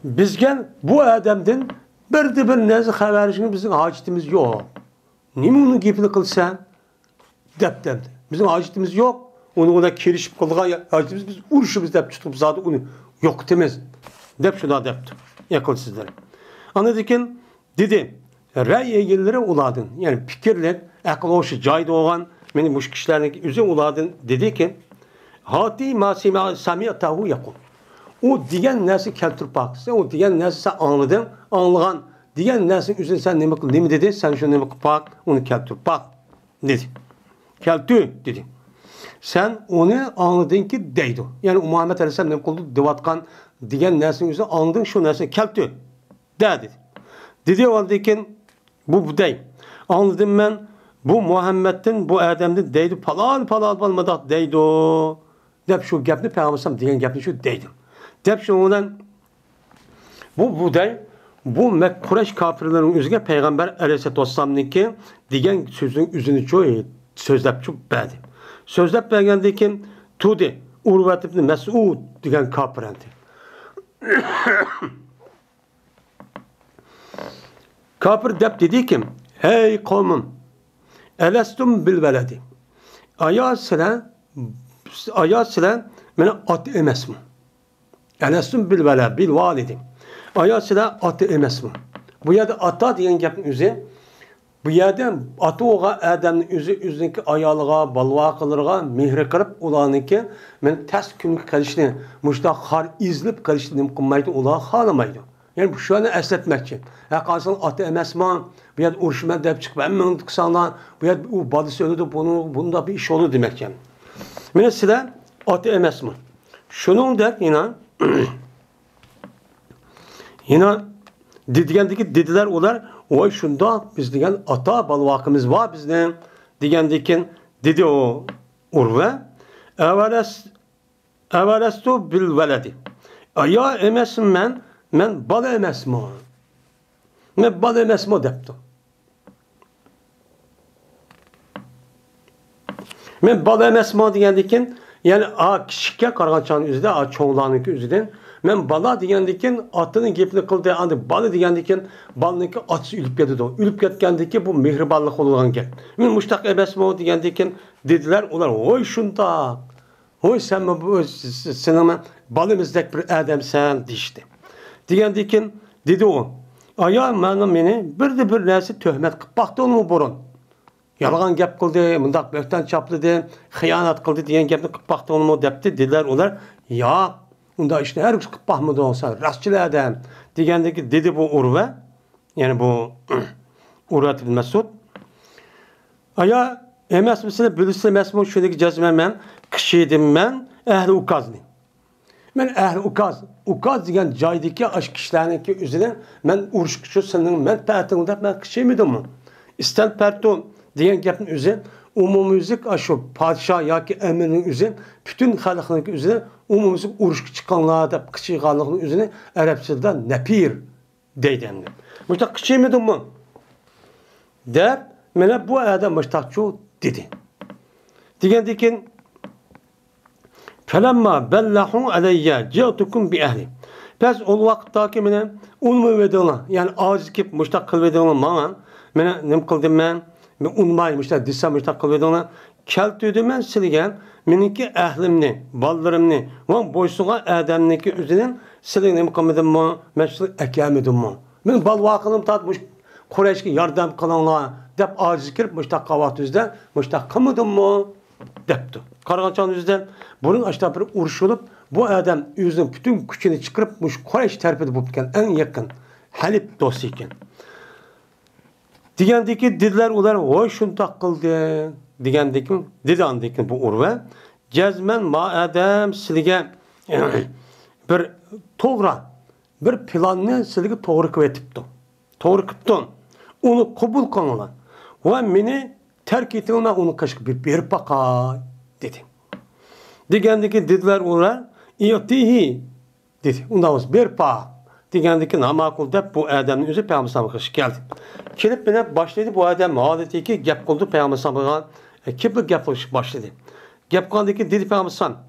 Bizgen bu Adem'den bir nezi haberişini bizim hacetimiz yok. Nimi onun gipini kılsan? Deptemdi. Bizim hacetimiz yok. Onu da kelişip kılgan hacetimiz biz uruşumuz dep tutup zaten onu yok demez. Dep şuna depti. Yakılsızları. Anadikin dedi, rəy egilləri oladın. Yani fikirler, akıl hoşu cayda olan, benim bu kişilerin üzü oladın. Dedi ki, hati masima samiyatahu yakun. O diyen nersi keltürüp bak. Sen o diyen nersi sen anladın, anlayan. Diyen nersin üzerine sen ne dedi? Sen şunu ne bak, onu keltürüp bak. Dedi. Keltü dedi. Sen onu anladın ki deydi. Yani Muhammed Aleyhisselam ne kıldı? Divatkan diyen nersin üzerine anladın şu nersin keltü. Dedi. Dedi o halde bu dey. Anladım ben bu Muhammed'in bu Adem'in deydi. Palal balmadak deydi. Dep şu gapni Peygamber diyen gapni şu deydi. Dep şu olan bu dey bu Kureyş kafirlerin üzerine Peygamber Aleyhisselam'ınki diyen sözün üzünü çoğu sözlep çok badi. Sözlep belgendeki Tudi Urvat ibn Mes'ud diyen kafirendi. Kafir dep dedi ki hey kavmim elestum bil veledi aya sıra bana at emes mi? Elestum bil veledi bil validi aya sıra at emes mi? Bu yerde ata diyen gapın üzü bu yerde atı oğa Adem'in üzündeki ayalığa, balvaqılarına mihri kırıp ulanınki men ters günlük kalışını muşta har izlip kalışını kılmaydı ulağı halamaydı. Yani bu şu an esletmek için. Ya kalsın atı emesman, bu yerde urşumen deyip çıkıp emmen kısanlar, bu yerde o badısı ölüdü, bunda bir iş olur demek yani. Mesela atı emesman. Şunun der yine digendeki dediler olar, o şunda biz diyen ata balvakımız var bizden. Digendeki dedi o urve. Evvelestu bil veledi. Aya emesim men bal emesma. Men bal emesma deptim. Men bal emesma digendeki yani kişikke kargaçanın üzerinde, çoğulanın üzerinde men bala digendeki atının gepini kıldığı anda balı digendeki balınki atısı ülüp geldi o. Ülüp getkendeki bu mihribanlık olan gel. Men muştak emesma digendeki dediler onlar oy şunda. Oy sen bu senin balımızdaki bir adam sen dişti. Digendeki dedi o. Aya beni bir nersi töhmet kıp baktı onu burun. Yalgan gap kıldı, mındak bökten çapladı, hıyanat kıldı diyen gapni kıp baktı onu depti. Dediler onlar ya onda işte her kız kıp bakmadı olsa rastçılı adam. Digendeki dedi bu Urve yani bu Urvat ibn Mes'ud. Aya emes misile bilirse mesmu şuradaki cezmem kişiydim ben ehli ukazni. Ben ehli ukaz diyen caydaki aşk kişilerinki üzerine ben uruşkuşu senin men pertinde ben kişi miydim mi? İsten perto diyen gapın üzerine umumuzluk aşı padişah ya ki emrinin üzerine bütün halkının üzerine umumuzluk uruşku çıkanlar da kişi halkının üzerine Arapçada nepir deydenler. Müştak kişi miydim mi? Der mene bu adam müştakçı dedi. Diyen Felemma bellahu aleyye ci'tukum bi ehli. Pes ol vakittaki mene unmu vedona yani aciz kip müştak kıl vedona bana mene nem kıldım ben unmay müştak dissem müştak kıl vedona keltüdüm ben silgen meniki ehlimni ballarımni ve boysuğa adamniki üzerine silgen nem kılmadım mı meşru ekemedim mi men bal vakılım tatmış Kureyş'e yardım kılanlar dep aciz kirip müştak kavat üzde müştak kılmadım mı depti. Kargaçanın yüzden bunun aşağı bir uruşulup bu adam yüzünün bütün gücünü çıkarıpmış Kureyş terpidi bulurken en yakın Halep dostu iken. Digendeki dediler ular oy şunu takıldı. Digendeki dedi andaki bu Urve cezmen ma adam silige bir toğra bir planını silige doğru kıvetipti. Doğru kıptın. Onu kabul kılınan ve meni terk etilme onu kaşık bir bakay dedi. Digendeki dediler ular İyatihi dedi. Ondan bir pa. Digendeki namakul dep bu adamın yüzü Peygamber sallallahu geldi. Kelip bana başladı bu adam adeteki gap kıldı Peygamber sallallahu kipli gap başladı. Gap kaldaki dedi Peygamber sallallahu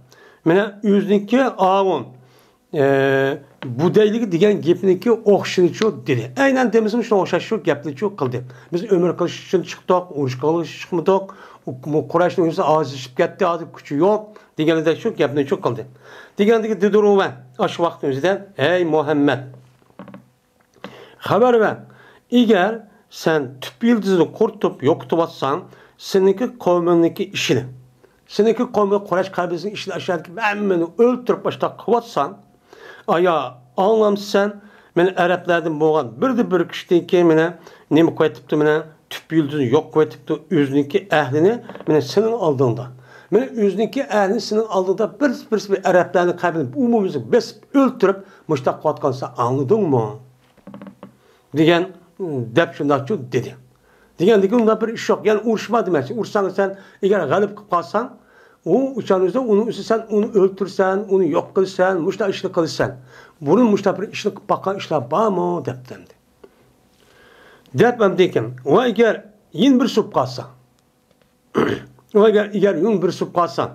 mena yüzdeki avun bu deylik diyen gepniki oxşılıçı dedi. Aynen demizim şu oxşaşı gaplıçı kıldı. Biz ömür kılış için çıktık, uruş kılış çıkmadık. Bu Kureyş'in yüzü azışıp gitti, adı küçü yok. Diğerinde şu gapını çok kıldı. Diğerindeki dedi Ruven aş vakti yüzünden ey Muhammed Haber ver. Eğer sen tüp yıldızını kurtup yokutup atsan, seninki kavmindeki işini, seninki kavminde Kureyş kabilesinin işini aşağıdaki hemmeni öldürüp başta kıvatsan, aya anlam sen, men Araplardan boğan bir kişiden ki mene nemi koyatıptı mene tüp yıldızını yok koyatıptı özünki ehlini mene senin aldığında. Mene özünki ehlini senin aldığında bir Araplardan kabilesinin umumumuzu besip öldürüp müştak kıvatkansa anladın mı? Diyen dep şundakçı dedi. Degandiki unda bir iş yok. Yani uruşma demekçi. Uruşsan sen eğer galip kılıp kalsan o uçağınızda onu sen onu öldürsen, onu yok kılsan, muşta işini kılsan. Bunun muşta bir işini bakan işler var mı? Dep demdi. Dep ben deyken o eğer yin bir sup kalsa o eğer yin bir sup kalsa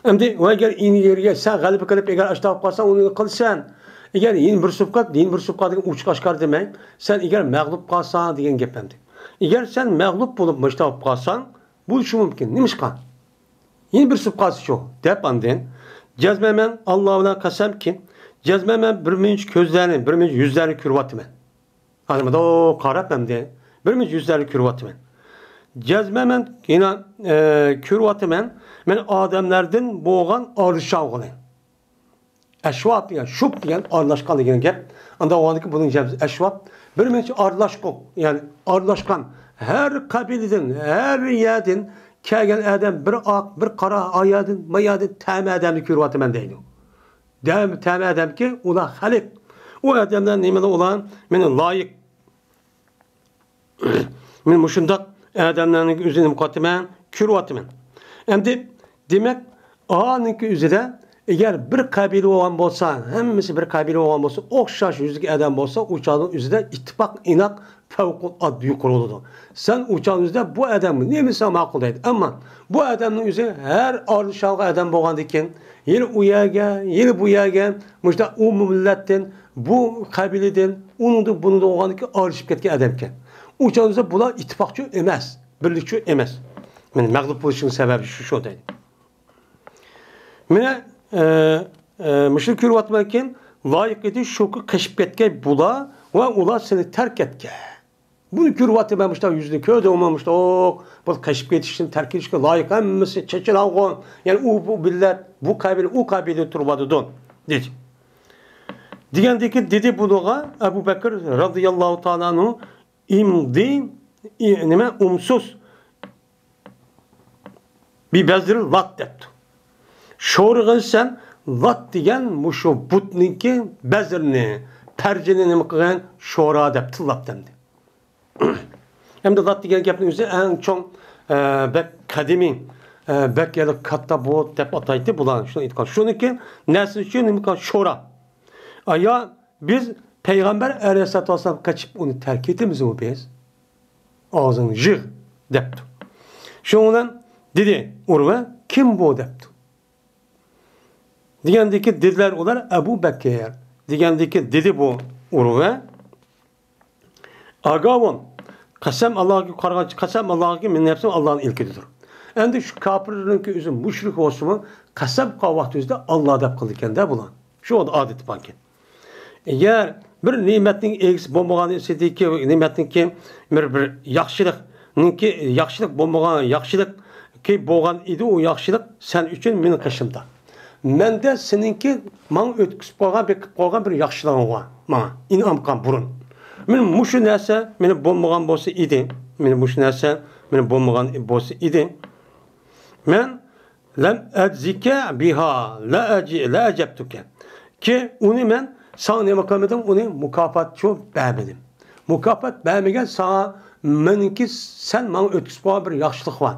Endi o eğer in yeriye sen galip kılıp eğer aşağı kalsan onu kılsan eğer yin bir subkat degan uç kaşkar demek. Sen eğer mağlup kalsan degan gap endi. Eğer sen mağlup bulup müştahap kalsan bu şu mümkün. Nimişkan? Yin bir subkat şu. Dep andın. Cezmemen Allah'ına kasem ki cezmemen bir minç közlerini, bir minç yüzlerini kürvatmen. Anladın o karap endi. Bir minç yüzlerini kürvatmen. Cezmemen yine kürvatmen men adamlardan boğan arışağını. Eşvat diyen, şup diyen arlaşkan diyen gap. Anda o andaki bunun cevabı eşvat. Bir minç arlaşkan, yani arlaşkan. Her kabileden, her yerden kelgen adam bir ak, bir kara ayadın, mayadın temi adamını kürvatı men deydi. Temi adam ki, ula halik. O adamdan nemeli olan, meni layık. Men muşundak adamların üzerine mukatimen, kürvatı men. Hem demek, ağanınki üzerine eğer bir kabile olan olsa, hemmisi bir kabile olan olsa, okşaş yüzlük adam olsa, uçağın üzerinde ittifak, inak, fevkulat yukarı olurdu. Sen uçağın üzerinde bu adamı nemisi makul deydi. Ama bu adamın üzerinde her arışalı adam boğandikken, yeri uyaga, yeri buyaga, müşta o milletten, bu kabileden, onun da bunu da oğandaki arışıp ketken adamken. Uçağın üzerinde bunlar ittifakçı emez, birlikçi emez. Yani mağlup oluşunun sebebi şu deydi. Mene müşrik kürvatmaken layık edi şoku keşif etke bula ve ula seni terk etke. Bunu kürvatı ben müştak yüzünü köyde olmamıştı. O bu keşif etişin terk etişke layık hemmesi çeçil alğın. Yani bu millet bu kabile turbadı don. Dedi. Digendeki dedi buluğa Ebu Bekir radıyallahu ta'ala'nın imdi umsuz bir bezdir lat depti. Şoğrğın sen lat diyen muşu butninki bezirini tercihini mi kıyan şoğra dep tillap demdi. Hem de lat diyen gapning üzeri en çok bek kadimi bek ya da katta bu dep ataydı bulan şunu itkan. Şununki nesli için mi kan şoğra. Aya biz Peygamber Aleyhisselatü Vesselam kaçıp onu terk ettiğimiz mi biz? Ağzını jır depti. Şundan dedi Urve kim bu depti? Digendeki dediler olar Ebu Bekir. Digendeki dedi bu Urve. Agavon. Kasem Allah'a karşı kasem Allah'a ki min nefsim Allah'ın ilkidir. Endi şu kafirlerinki üzüm müşrik olsun kasem kavvat yüzde Allah'a dep kılırken de bulan. Şu oldu adet banken. Eğer bir nimetin egisi bombaganı istediki nimetin ki bir yaxşılık bombagan yaxşılık ki boğan idi o yaxşılık sen üçün menin kışımda. Mende seninki man ötküsüp koygan bir yaxşılığın var. Mana inam kan burun. Men muşu nese meni bombagan bolsa idi. Men muşu nese meni bombagan bolsa idi. Men lem edzike biha la acabtuke. Ki onu men sana ne makamedem onu mukafat beğenmedim. Mukafat beğenmegen sana meninki sen man ötküsüp koygan bir yaxşılık var.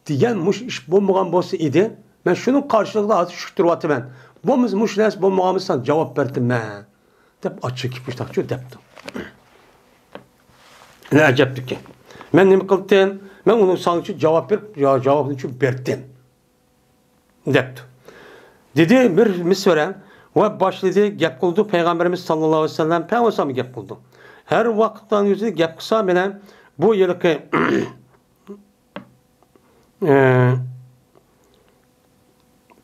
Diyen muş iş bombagan bolsa idi. Ben şunun karşılığında azı şükürvatı ben. Bomuz muş nes bombağımız sana cevap verdim ben. Dep açık gitmiştik şu deptim. Ne acepti ki. Ben ne mi kıldım? Ben onun sana cevap cevabını için verdim. Depti. Dedi bir misveren ve başladı gep kıldı Peygamberimiz sallallahu aleyhi ve sellem Peygamberimiz gep kıldı. Her vakitten yüzü gep kısa bile bu yılki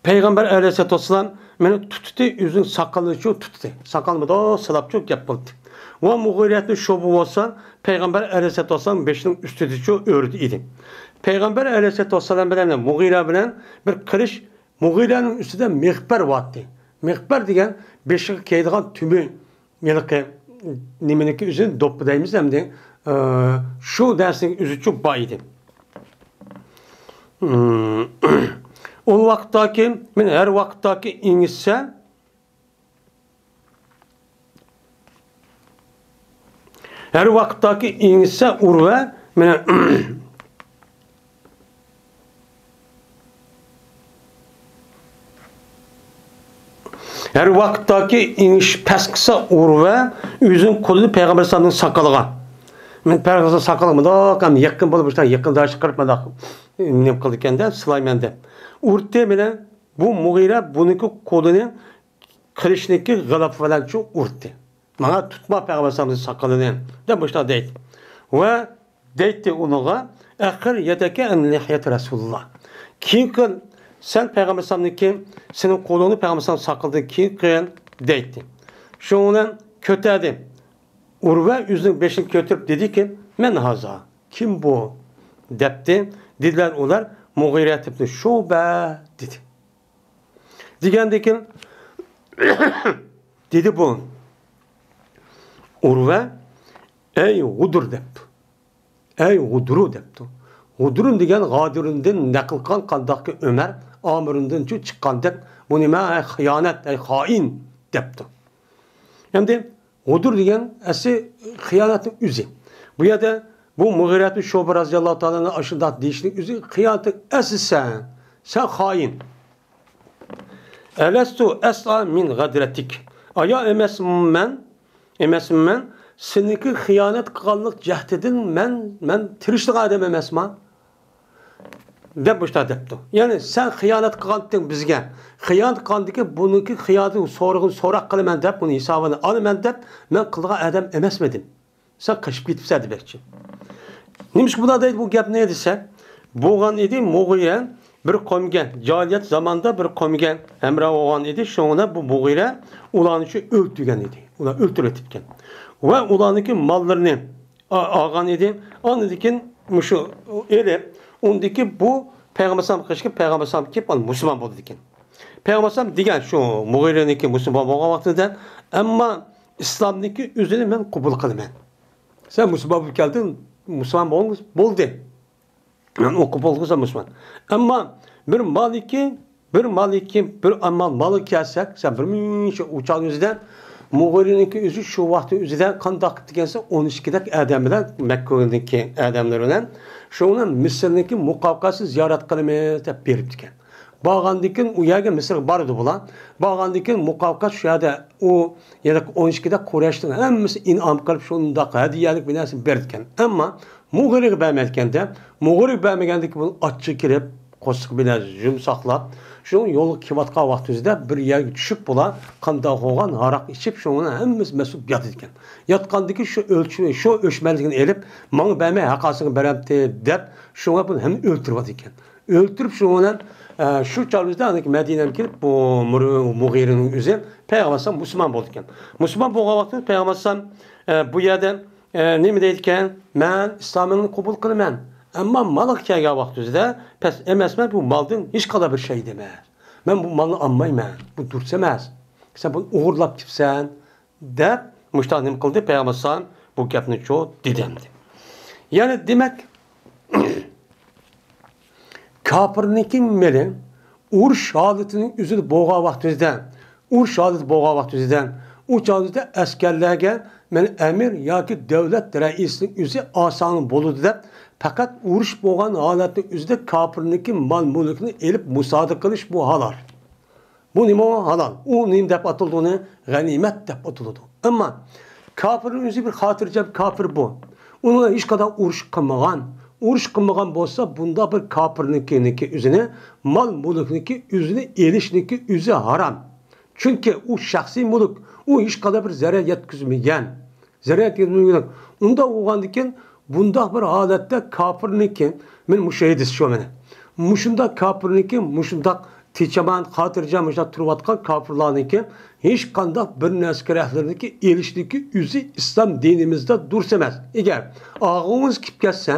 Peygamber Aleyhisselatü Vesselam meni tutdi, o'zing saqalini tutdi. Saqalni da silab çok gap bo'ldi. Va Mughiriyatni shu bo'lsa, payg'ambar alayhisolatu vasallam beshining ustida o'rdi edi. Payg'ambar alayhisolatu vasallam bilan Mughira bilan bir qilish Mughiraning ustida mehbar vatdi. Mehbar degan beshiga kiyadigan tumi meliqi nimeniki o'zini do'ppi deymiz hamda shu darsning o'zi çok boy edi. O vaqtdagi men har vaqtdagi ingizsa her vaqtdagi ingizsa urva meni her vaqtdagi ingish past qilsa urva o'zing qo'lini payg'ambar sallallohu saqaliga men payg'ambar saqaligimda ham yaqin bo'lib ishdan yaqinda chiqarib mana nima qildi ekanda silayman deb urdi bilan bu Mughira buniki qo'lini qilishniki g'alab bilan shu urdi. Mana tutma payg'ambar sallallohu saqalini deb boshda deydi. Va deydi unaga aqir yadaka an lihiyat rasulullah. Keyin sen payg'ambar sallallohu senin qo'lini payg'ambar sallallohu saqaldi keyin deydi. Shuni ko'tardi. Urva o'zining beshini ko'tarib dediki, "Men haza. Kim bu?" debdi. Dediler ular Mughira ibn Şuba dedi. Degandekin dedi bu. Urva ey G'udur debdi. Ey G'udru debdi. G'udrun degan G'odirundan naql qilgan qandaqki Ömer Amirundan chiqqandek bu nima xiyonat, ay xoin debdi. Endi G'udur degan asli xiyonatning o'zi. Bu yerda bu Mughira ibn Şuba radhiyallohu ta'ala aşında deyishning o'zi xiyonatning asli sen xoin. Elastu asla min gadratik. Aya emasman seniki xiyonat qilganlik jahdidan men tirishliq odam emasman deb boshda debdi. Ya'ni sen xiyonat qilganding bizga. Xiyonat qildiki buniki xiyonatni so'roq qilaman deb buni hisobini olaman deb men qilgan odam emasmidim. Sen qishib ketibsan demoqchi. Nimish buna deydi bu gap ne desa? Bo'lgan edi Mughira bir qomga jahiliyat zamonida bir qomga hamroh bo'lgan edi. Shuna bu Mughira ularni o'ldirgan edi. Ular o'ldirib ketgan. Va ularniki mollarini olgan edi. Ondan mushu eli undaki bu payg'ambar sallallohu alayhi vasallam payg'ambar sallallohu alayhi vasallam musulmon bo'ldi ekan. Payg'ambar sallallohu degan shu Mughiraniki musulmon bo'lgan vaqtida ammo islomniki o'zini men qabul qilaman. Sen musulmon bo'lib kelding, musulmon bo'ldi. Men o'qib bo'lg'izam musulmon. Ammo bir maliki bir amal malik kelsak, sen bir mincha uçağın o'zidan Mughira'nınki o'zi shu vaqtda o'zidan qandoq degansa 12 dak odamlar Makkaning odamlar bilan shuni Misrniki Muqavqasni ziyorat qilamiz deb berib ekan. Borgandikin u yerga Misr bordi bular. Borgandikin Muqavqas shu yerda u yana 12 dak Qurayshning hammasi in'om qilib shundaq hadiyalik bilan berdi ekan. Ammo Mughiraga bermayotganda, Mughiraga bermagandiki buni ochchi kirib, qo'shiq bilan yumsaqlab shu yo'l kivatgan vaqtida bir yerga tushib bular qandoq bo'lgan aroq ichib shuni hammasi mas'ul yotdi ekan. Yotgandiki shu o'lchini, shu o'chmaligini elib, "Menga bermay haqasini beramdi" deb shunga buni ham o'ltirib ekan. O'ltirib shuni shu chog'da Madinaga kelib bu Mughiraning o'zi payg'ambar musulmon bo'ldi ekan. Musulmon bo'lgan vaqtda payg'ambar bu yerda nima deydi ekan? "Men islomni qabul qilaman. Ammo malik kelgan vaqtida pes emasman bu maldan hech qanday bir şey demas. Men bu malni olmayman. Bu dursa emas. Sen bunu o'g'irlab ketsan" deb mushtanim qildi payg'ambar bu gapni cho dedimdi. Ya'ni demak kafirniki meni urush holatining o'zida bo'lgan vaqtida u chog'da askarlarga men amir yoki davlat raisining o'zi oson bo'ladi deb faqat urush bo'lgan holatda o'zida kafirniki mol-mulkni elib musodara qilish bu halol. Bu nima halol? U nim deb atildi, uni g'animat deb atildi. Ammo kafirning o'zi bir xotirjam kafir bu. Uni hech qadar urush qilmagan bo'lsa, bunda bir kafirniki o'zini mol-mulkniki o'zini elishniki o'zi harom. Chunki u shaxsiy mulk, u hech qadar bir zarar yetkazmagan. Unda o'g'andikin bunda bir holatda kafirniki men mushahidis shu meni. Mushunda kafirniki mushunda techaman, xotirjam o'sha turayotgan kofirlarniki hech qanday bir narsa keraklarniki elishniki o'zi islom dinimizda dursa emas. Agar og'ingiz kelib ketsa,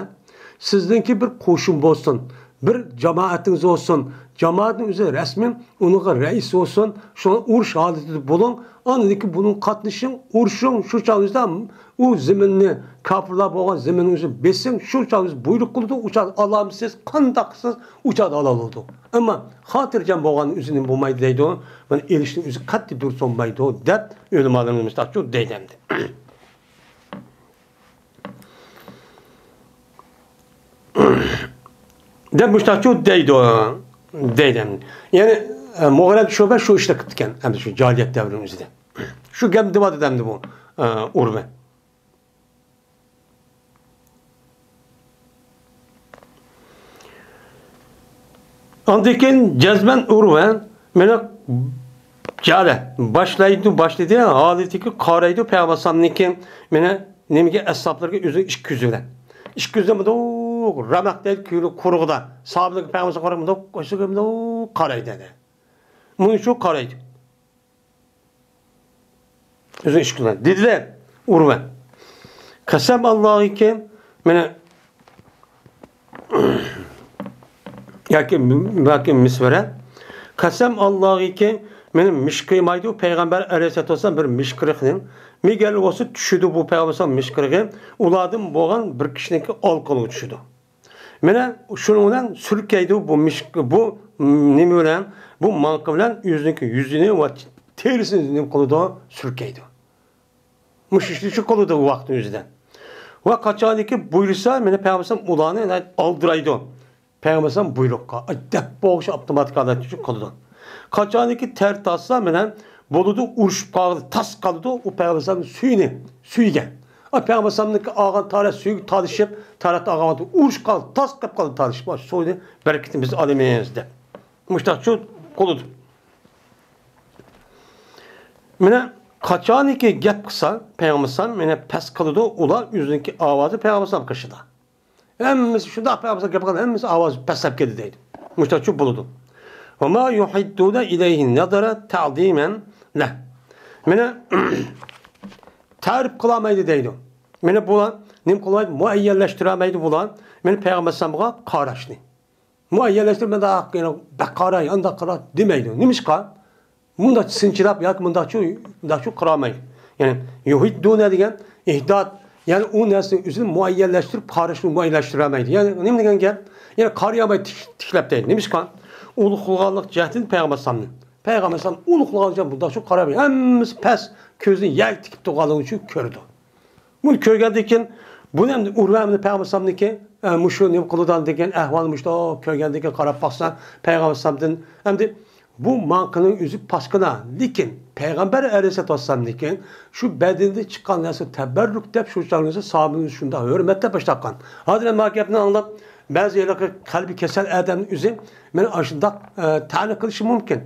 sizningki bir qo'shin bo'lsin, bir jamoatingiz olsun, cemaatin üzeri resmen onun reis olsun, şu an uğruş halinde bulun, anladaki bunun katlaşın, uğruşun şu çağınızda o zeminini, kapırlar boğan zemininizi besin, şu çağınız buyruk kılıdı, uçak Allah'ım siz kandaksız uçak alalıydı. Ama hatırcan boğanın üzerinin bulmaydı deydi o, ben eriştiğin üzeri katli dursunmaydı o, deyip ölüm alınmış da çok deydemdi. Deyip müştakçı deydi o. Deydim. Yani Muğalet şube şu işte kıtken hem de şu cahiliyet devrimizde. Şu gemdi var demdi bu urve. Andikin cezben urve mene cale başladı ya haletiki karaydı peyvasamniki mene nemige esnaflarga üzü iş küzülen. İş küzülen de ramak değil kuruğda. Sahablık peygamber kuruğunda koşuğumda karaydı dedi. Bunun şu karaydı. Üzü iş küzülen. Dediler urve. Kasem Allah'ı ki mene yakin misvere. Kasem Allah'ı ki benim mişkırmaydı peygamber aleyhisselatü vesselam bir mişkırıkın. Miguel olsa düşüdü bu peygamber mişkırıkın. Uladım boğan bir kişinin alkolu düşüdü. Mene şununla sürkeydi bu nimeyle bu mankıvlen yüzünü ve terisini kolu da sürkeydi. Müşişli kolu da bu vaktin yüzünden. Ve kaçadaki buyursa mene peygamber ulağını aldıraydı. Peygamber buyrukka. Dep boğuşu otomatik adet koludan. Kaçadaki ter tasla mene boludu urşup kaldı, tas kaldı o peygamber suyu gel. O peygamberin ağan tarih suyu talışıp tarihte ağamadı. Urş kaldı, tas kap kaldı talışıp. Soydu bereketimiz alemimizde. Müştakçı koludu. Mene kaçadaki gep kısa peygamber mene pes kalıdı ula yüzündeki avazı peygamber kaşıda. Hemmimiz şunda peygamber gep kaldı hemmimiz avazı pesep geldi deydi. Müştakçı buludu. وَمَا يُحِدُّونَ اِلَيْهِ نَظَرَ تَعْدِيمًا لَهِ Mene tarif kılamaydı deydi. Mene bulan, nim kılamaydı, muayyelleştiremeydi bulan, mene Peygamber Sam'a karaşını. Muayyelleştirmedi, bekara, yanda kara demeydi. Nimiş ka? Bunda sinçirap, yak bunda şu kılamaydı. Yani yuhiddûne diyen ihdat, yani o nesli üzerine muayyelleştirip karışını muayyelleştiremeydi. Yani nim diyen gel, yani karayamayı tiklep deydi. Nimiş ka? Uluqluğanlıq cəhdin Peyğəmbər sallallahu. Peyğəmbər sallallahu uluqluğanlıq burada şu qara bir. Hemmimiz pəs közünü yel tikib doğalığın üçün kördü. Bunu körgəndikən bu nə urvəmini Peyğəmbər sallallahu ki muşu nim qılıdan degen əhvalmışdı. O körgəndikən qarab baxsan Peyğəmbər sallallahu hem de bu mankının üzü paskına. Lakin Peyğəmbər əleyhissalatu vesselam şu bədində çıxan nəsə təbərrük deyib şu canınızı sahabının şunda hörmətlə başlaqqan. Hadiren məqəbini anlap bazı yerlerde kalbi kesel adamın üzü ben aşında tane kılışı mümkün.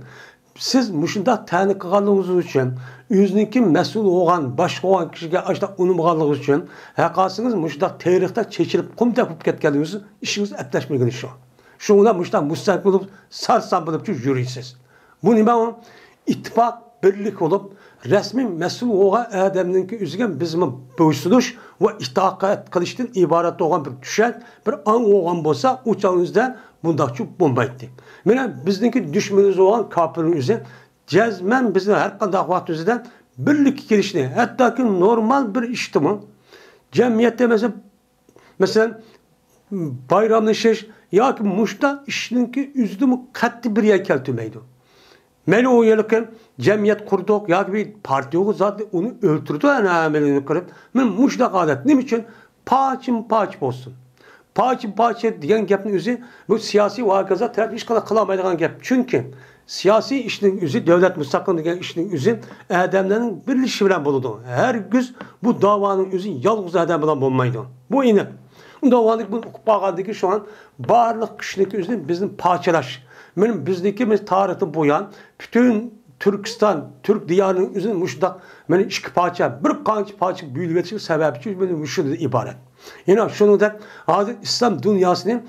Siz muşunda tane kıldığınız için yüzündeki mesul olan, başka olan kişiye aşında unumgalığınız için hakasınız muşunda tarihte çekilip kum takıp ketkeniniz işiniz etleşmeyin şu. Şunla muşunda müstakil olup sarsan bulup yürüyesiz. Bu ne ben ittifak birlik olup resmi mesul olan adamın üzügen bizim boysunuş ve itaat kılıştın ibaret olan bir düşen bir an olan bolsa uçağınızdan bunda çok bomba etti. Yani bizdeki düşmanımız olan kafirin üzerine cezmen bizim her kadar vakit üzerinden birlik gelişini hatta ki normal bir iştimi cemiyette mesela bayramlaşış ya ki muşta işininki üzdümü katli bir yer keltümeydi. Ben o yılken cemiyet kurduk ya bir parti yok zaten onu öldürdü yani amelini kırıp ben muşta adet ne için paçım olsun. Paçım diyen gapın üzü bu siyasi vakaza taraf iş kadar kılamayacağın gap. Çünkü siyasi işinin üzü devlet müstakil diyen işinin üzü adamların birleşi bilen buludu. Her güz bu davanın üzü yalnız adam bilen bulmaydı. Bu yine. Bu davalık bu bağındaki şu an bağırlık kişilik üzü bizim parçalaş. Benim bizdeki tarihte boyan bütün Türkistan, Türk diyarının üzerinde müştak benim iki parça, bir kanç parça büyülüvetici sebebi benim müştakil ibaret. Yine şunu da İslam dünyasının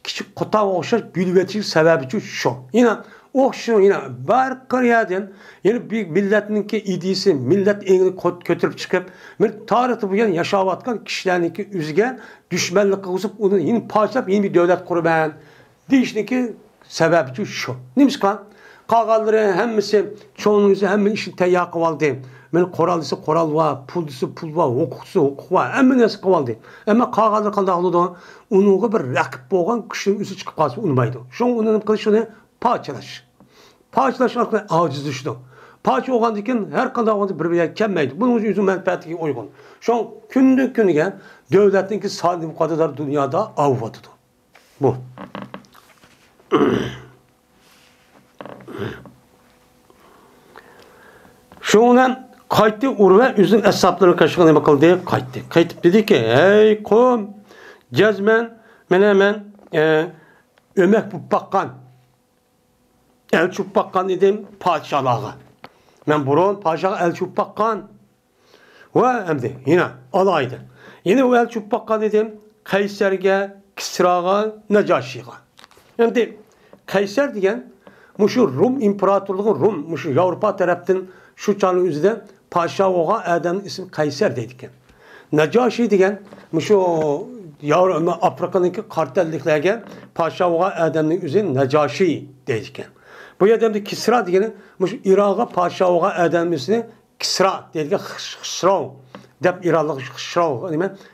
küçük kota okşar büyülüvetici sebebi şu. Yine Okşun yine var kırıyadın. Yani bir milletninki idisi, millet elini götürüp çıkıp, bir tarihte bu yani yaşavatkan kişilerinki üzgen, düşmanlık kılıp onu yine parçalayıp yeni bir devlet kurban. Deyişteki sebebi şu. Neymiş kan? Kağalları hemmisi, çoğunuzu hemen işin teyyar kıvaldı. Men koralısı koral var, puldusu pul var, hukukçusu hukuk var. Hemen nesi kıvaldı. Ama kağalları kaldağılıdı. Onun bir rakip boğan kişinin üstü çıkıp kalsın unmaydı. Şu an onun kılıçını parçalaş. Parçalaş arkadaşlar aciz düştü. Parça oğan diken her kadar oğan birbirine kemmeydi. Bunun için yüzün menfaatine uygun. Şu an gündük günüge devletin ki salim kadar dünyada avvadıdı. Bu. Şundan kayıttı urve üzün hesapları kaşıkına bakıldı kayıttı. Kayıtıp dedi ki ey kum cezmen men hemen ömek bu bakkan el çup bakkan dedim padişahlığa. Men burun padişahlığa el çup bakkan ve emdi yine alaydı. Yine o el çup bakkan dedim Kayser'ge, Kisra'ga, Necaşi'ga. Emdi Kayser diyen muşu Rum imparatorluğu Rum muşu Avrupa taraftan şu çanın üzerinde paşa oğa adamın ismi Kayser dedikken. Necaşi diyen muşu Afrika'daki kartelliklerge paşa oğa adamın üzerinde Necaşi dedikken. Bu adamda Kisra diyen muşu Irak'a paşa oğa adamın ismi Kisra dedikken Hısrav. Dep İrak'lık Hısrav.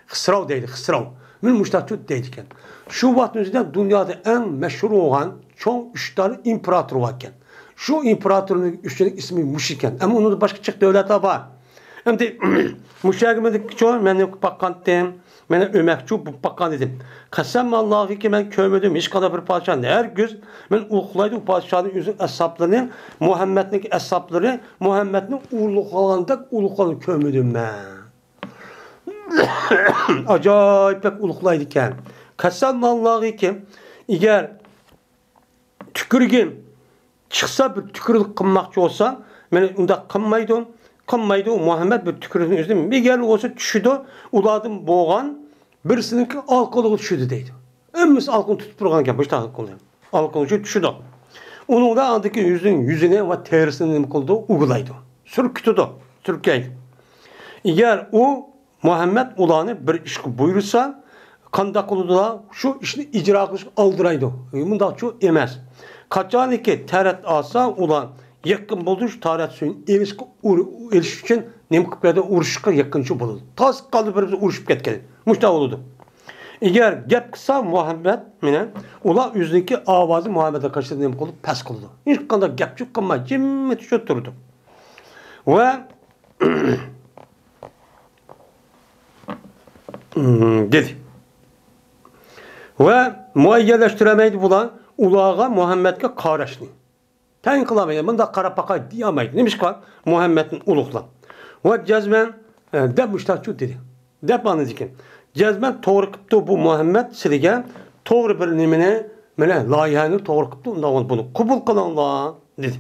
Hısrav dedi Hısrav. Min muştatçı dedikken. Şu vaktin üzerinde dünyada en meşhur olan çok 3 tane imparator varken. Şu imparatorun üstünün ismi Muş iken. Ama onun da başka çık devletler var. Hem de Muş'a girmedik çoğu. Ben bakkan dedim. Ben ömekçu bakkan dedim. Kasem Allah'ı ki ben kövmedim. Hiç kadar bir padişah. Her göz ben uğuklaydı o padişahın yüzün hesaplarını. Muhammed'in hesapları. Muhammed'in uğurluklarında uğurluklarını kövmedim ben. Acayip pek uğuklaydı iken. Kasem Allah'ı ki eğer tükürgün çıksa bir tükürük kılmakçı olsa ben onda kılmaydı Muhammed bir tükürüğünü üzüm bir gel olsa düşüdü uladım boğan birisininki alkolu düşüdü deydi. Emmesi alkolu tutup durganken başta alkolu. Alkolu düşüdü. Onun da andaki yüzüne ve terisini kıldı uygulaydı. Sürkütüdü. Sürkeydi. Eğer o Muhammed ulanı bir iş buyursa kandak oldu şu işini icra kılış aldıraydı. Bunda çok emez. Kaçan ki tarat alsa ulan yakın bulduş tarat suyun eriş için nemkıpyada uruşka yakınçı bulundu. Tas kaldı bir uruşup ketken. Muşta oldu. Eğer gep kısa Muhammed mine ula yüzdeki avazı Muhammed'e karşı nemk olup pes kıldı. Hiç kanda gepçük kılma cimmet şu durdu. Ve dedi. Ve muayyeleştiremeydi bulan ulağa Muhammed'e karıştı. Tayin kılamaydı. Bunda karapaka diyamaydı. Neymiş ki Muhammed'in ulukla. Ve cezmen dep müştakçı dedi. Dep anladı ki. Cezmen doğru kıptı bu Muhammed silige. Doğru bir nimine layihani doğru kıptı. Ondan bunu kubul kılanla dedi.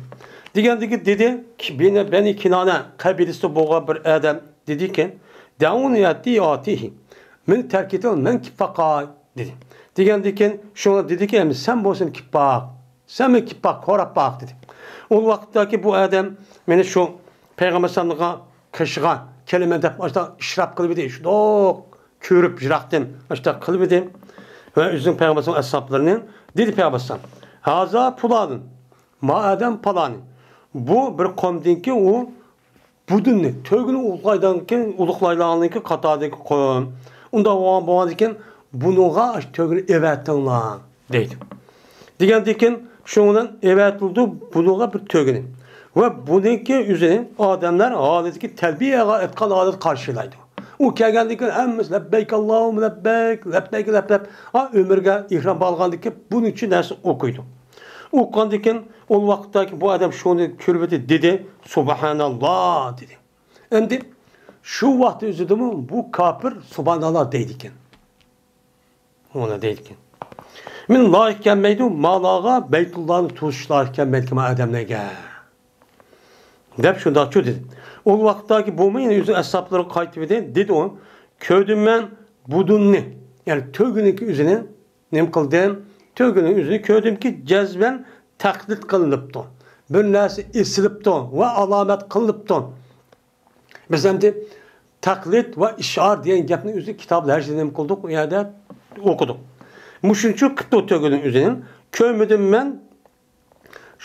Dedi ki beni kinana kabilisi boğa bir adam dedi ki Davun yati atihi. Men terk etil men kifaka dedi. Diken şuna dedi ki sen bolsun kipak. Sen mi kipak korap bak dedi. O vakitteki bu adam beni şu Peygamber sallallahu kışığa kelime de başta işrap kılıp dedi. Şu dok körüp jiraktım. Başta kılıp dedi. Ve üzüm Peygamber sallallahu hesaplarının dedi Peygamber sallallahu. Haza puladın. Ma adam palanı. Bu bir komdinki o budunni. Tögünü uluklaylanınki katadaki koyun. Onda o boğazken bunuğa tögünü evettinler deydi. Diken şundan evet oldu bunuğa bir tögünü. Ve bununki üzerine adamlar adetki terbiye etkan adet karşılaydı. O kelgendeki hemimiz lebbeyk Allahum lebbeyk. Ha ömürge ihram balgandaki bunun için ders okuydu. Okandaki o vakitteki bu adam şunu kürbeti dedi. Subhanallah dedi. Şimdi şu vakti üzüldüm bu kafir subhanallah deydiken. Ona deydiken. Min layık gelmeydi malağa Beytullah'ın tuşlar gelmeydi ma adamına gel. Dep şunda şu dedi. O vakitteki bu yine yüzü hesapları kayıtı dedi o. Köydüm ben budunni. Yani tögünün üzerine nem kıldım. Tögünün üzerine köydüm ki cezben taqlid qilinibdi. Bir narsa esilibdi va alomat qilinibdi. Biz endi taqlid va ishor degan gapni o'zi kitoblar har yerda qildik, u yerda o'qidik. Mushuncha qilib o'tganning o'zining ko'midim men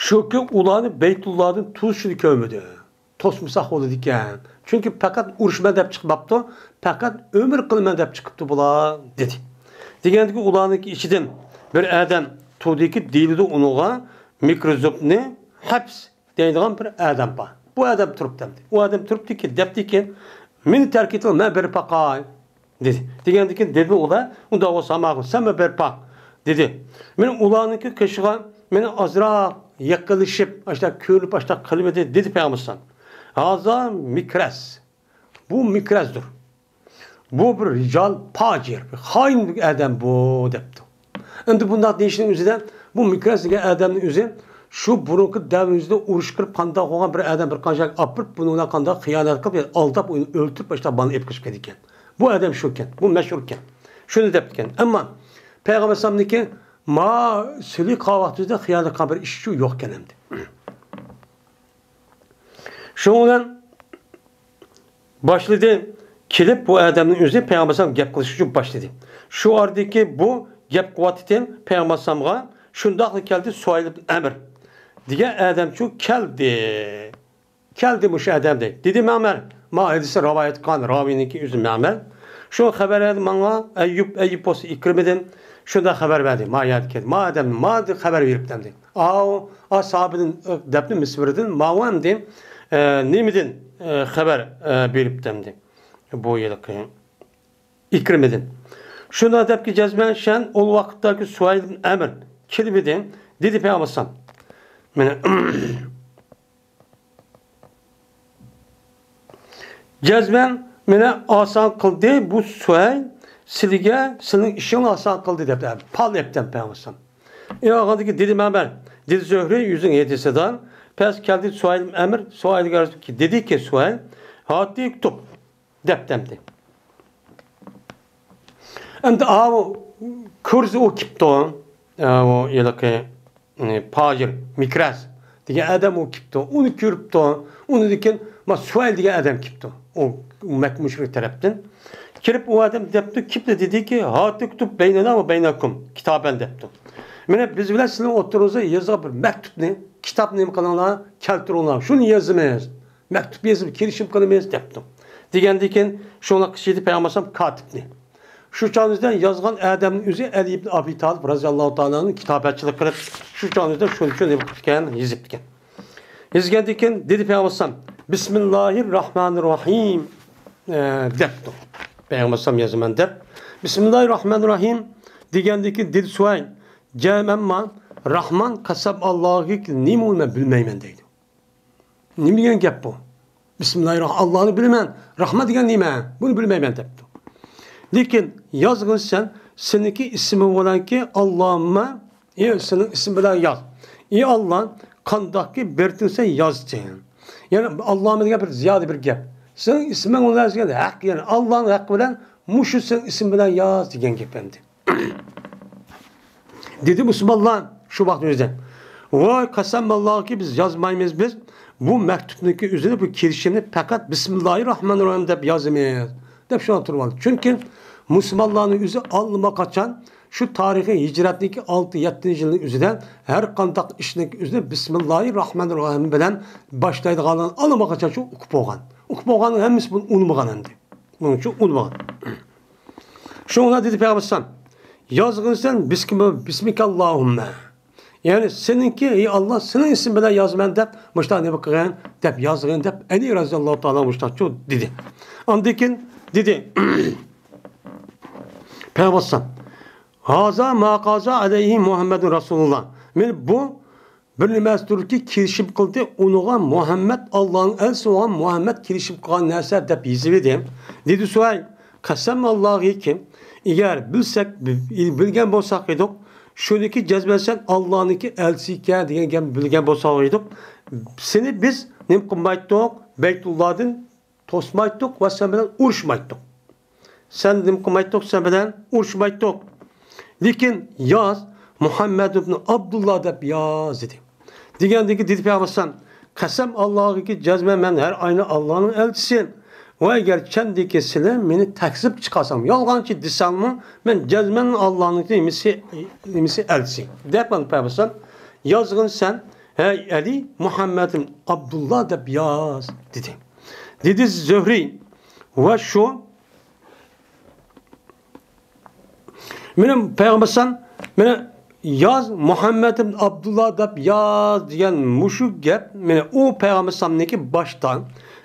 shuki ularni Beytullohdan tuzishni ko'midi. Tosmasa bo'ladi ekan. Chunki faqat urushma deb chiqmabdi, faqat umr qilma deb chiqibdi bular dedi. Degandiki ularning ichidan bir odam turdiki deyildi unuga mikrozobni habs deydigan bir odam bor. Bu odam turibdi. U odam turibdiki, debdiki, meni tark etil, men bir paqay dedi. Degandiki dedi ular, unda o samag'im, sen bir paq dedi. Men ularniki qishiga meni azroq yaqinlashib, ashta ko'rib, ashta qilib dedi Payg'ambar. Haza mikras. Bu mikrasdır. Bu bir rical pacir, bir hain bir adam bu depti. Endi bundan deyişinin üzerinden bu mikras degan adamning o'zi shu burunki davrimizda urush qilib qanday qolgan bir adam bir qanchalik apirib bunga qanday xiyonat qilib aldab uni o'ltirib boshqa bani ep qilib ketgan ekan. Bu adam shu ekan, bu mashhur ekan. Shuni deb ekan. Ammo Payg'ambar alayhisolamniki ma suli qavaqtida xiyonat qilgan bir ish shu yo'q ekan endi. Şundan başladı kelip bu adamın özü Peygamber sallam gap qilish uchun başladı. Şu ardaki bu gap quvvatidan Peygamber sallamga shundaqli keldi Suayl ibn Amr degan adam şu keldi. Keldi bu adam dedi Ma'mar, ma hadisi rivoyat qilgan raviniki o'zi Ma'mar. Şu xabar berdi menga Ayyub bo'lsa Ikrimdan shunda xabar berdi. Ma yadki ma adam ma xabar beribdim dedi. O sahabenin debni misvirdan ma'vam dedi. Nemeden haber beriptim de bu yılki İkrimeden. Şunu adab ki cezmen şen ol vakittaki Suayl ibn Amr kelibeden dedi Peygamber sallam. Cezmen mene asan kıldı bu Suayl sizge senin işin asan kıldı dedi. Pal epten Peygamber sallam. Ağadaki dedi Mehmet dedi Zöhre yüzün yedisinden pes geldi Suayl Emir, Suayl gördü ki dedi ki Suayl, hati tutup deptemdi. Endi o kurzu o kipto, o yelaki pajir, mikras diye adam o kipto, onu körüpto, onu diken ma Suayl diye adam kipto, o mekmuşrik taraftan. Kirip o adam depti, kipti dedi ki hati tutup beynena mı beynakum, kitaben depti. Mene biz bile sizin oturunuza yazıp bir mektup ne? Kitap neyim kanalına keltironlar. Şunu yazmayız. Mektup yazıp kirişim kılmayız deptim. Degandeken şuna kişiydi Peygamber sallam katip ne? Şu çağınızda yazgan adamın özü Ali ibn Abi Talib razıyallahu ta'ala'nın kitabetçilik kılıp şu çağınızda şunu yapıpken yazıpken. Yazgandeken dedi Peygamber sallam Bismillahirrahmanirrahim deptim. Peygamber sallam yazman dep. Bismillahirrahmanirrahim degandeki dedi Suayl Cememma Rahman kasab Allah'ı nimulme bilmeymen deydi. Ne bilgen gap bu? Bismillahirrahmanirrahim. Allah'ını bilmem. Rahman diyen nime? Bunu bilmeymen deydi. Lakin yazgın sen seninki ismi olan ki Allah'ıma senin ismi bilen yaz. Allah kandaki bertinse yaz diyen. Yani Allah'ıma diyen bir ziyade bir gap. Senin ismin olan ziyade hak yani Allah'ın hakkı bilen muşu senin ismi bilen yaz diyen gap endi. Dedi Müslümanlar şu vakti yüzden. Vay kasamallahu ki biz yazmayız biz. Bu mektuptaki üzerine bu kirişimini fakat Bismillahirrahmanirrahim deyip yazmayız. Deyip şuna turmalı. Çünkü Müslümanların yüzü alnıma kaçan şu tarihi hicretindeki 6-7. yılın üzerinden her kandak işindeki üzerine Bismillahirrahmanirrahim bilen başlaydı kalan alnıma kaçan şu ukup oğan. Ukup oğanın hemisi bunu unutmagan hem de. Bunun için unutmagan. Şuna dedi Peygamber sallam. Yazgın sen Bismikallahümme. Yani seninki ey Allah senin isim bilen yazman dep muşta ne bakıyan dep yazgın dep Ali razıyallahu ta'ala muşta çok dedi. Andikin dedi. Peygamber sallam. Haza ma qaza aleyhi Muhammedun Resulullah. Men bu bilinmezdir ki kirişim kıldı onuğa Muhammed Allah'ın elçisi olan Muhammed kirişim kılan narsa dep yazıverdi. Dedi Suayl kasamallahu ki eğer bilgen bolsak edik, şuradaki cezbelsen Allah'ınki elçiyken diyen bilgen bolsak edik, seni biz ne kılmaydık, Beytullah'dan tosmaydık ve sen bilen uğraşmaydık. Sen ne kılmaydık, sen bilen uğraşmaydık. Lakin yaz Muhammed ibn Abdullah da yaz dedi. Degandiki dedi Peygamber qasam Allah'ı cazmen men her aynı Allah'ın elçisi. Ve eğer kendiki sile beni takzip çıkarsam, yalgancı desem ben cazmen Allah'ın demisi elçisi. Deyip Peygamber yazgın sen hey Ali Muhammed'in Abdullah da yaz dedi. Dedi Zühri ve şu benim Peygamber bana yaz Muhammed'in Abdullah da yaz diyen muşu gep bana o Peygamber'deki baştan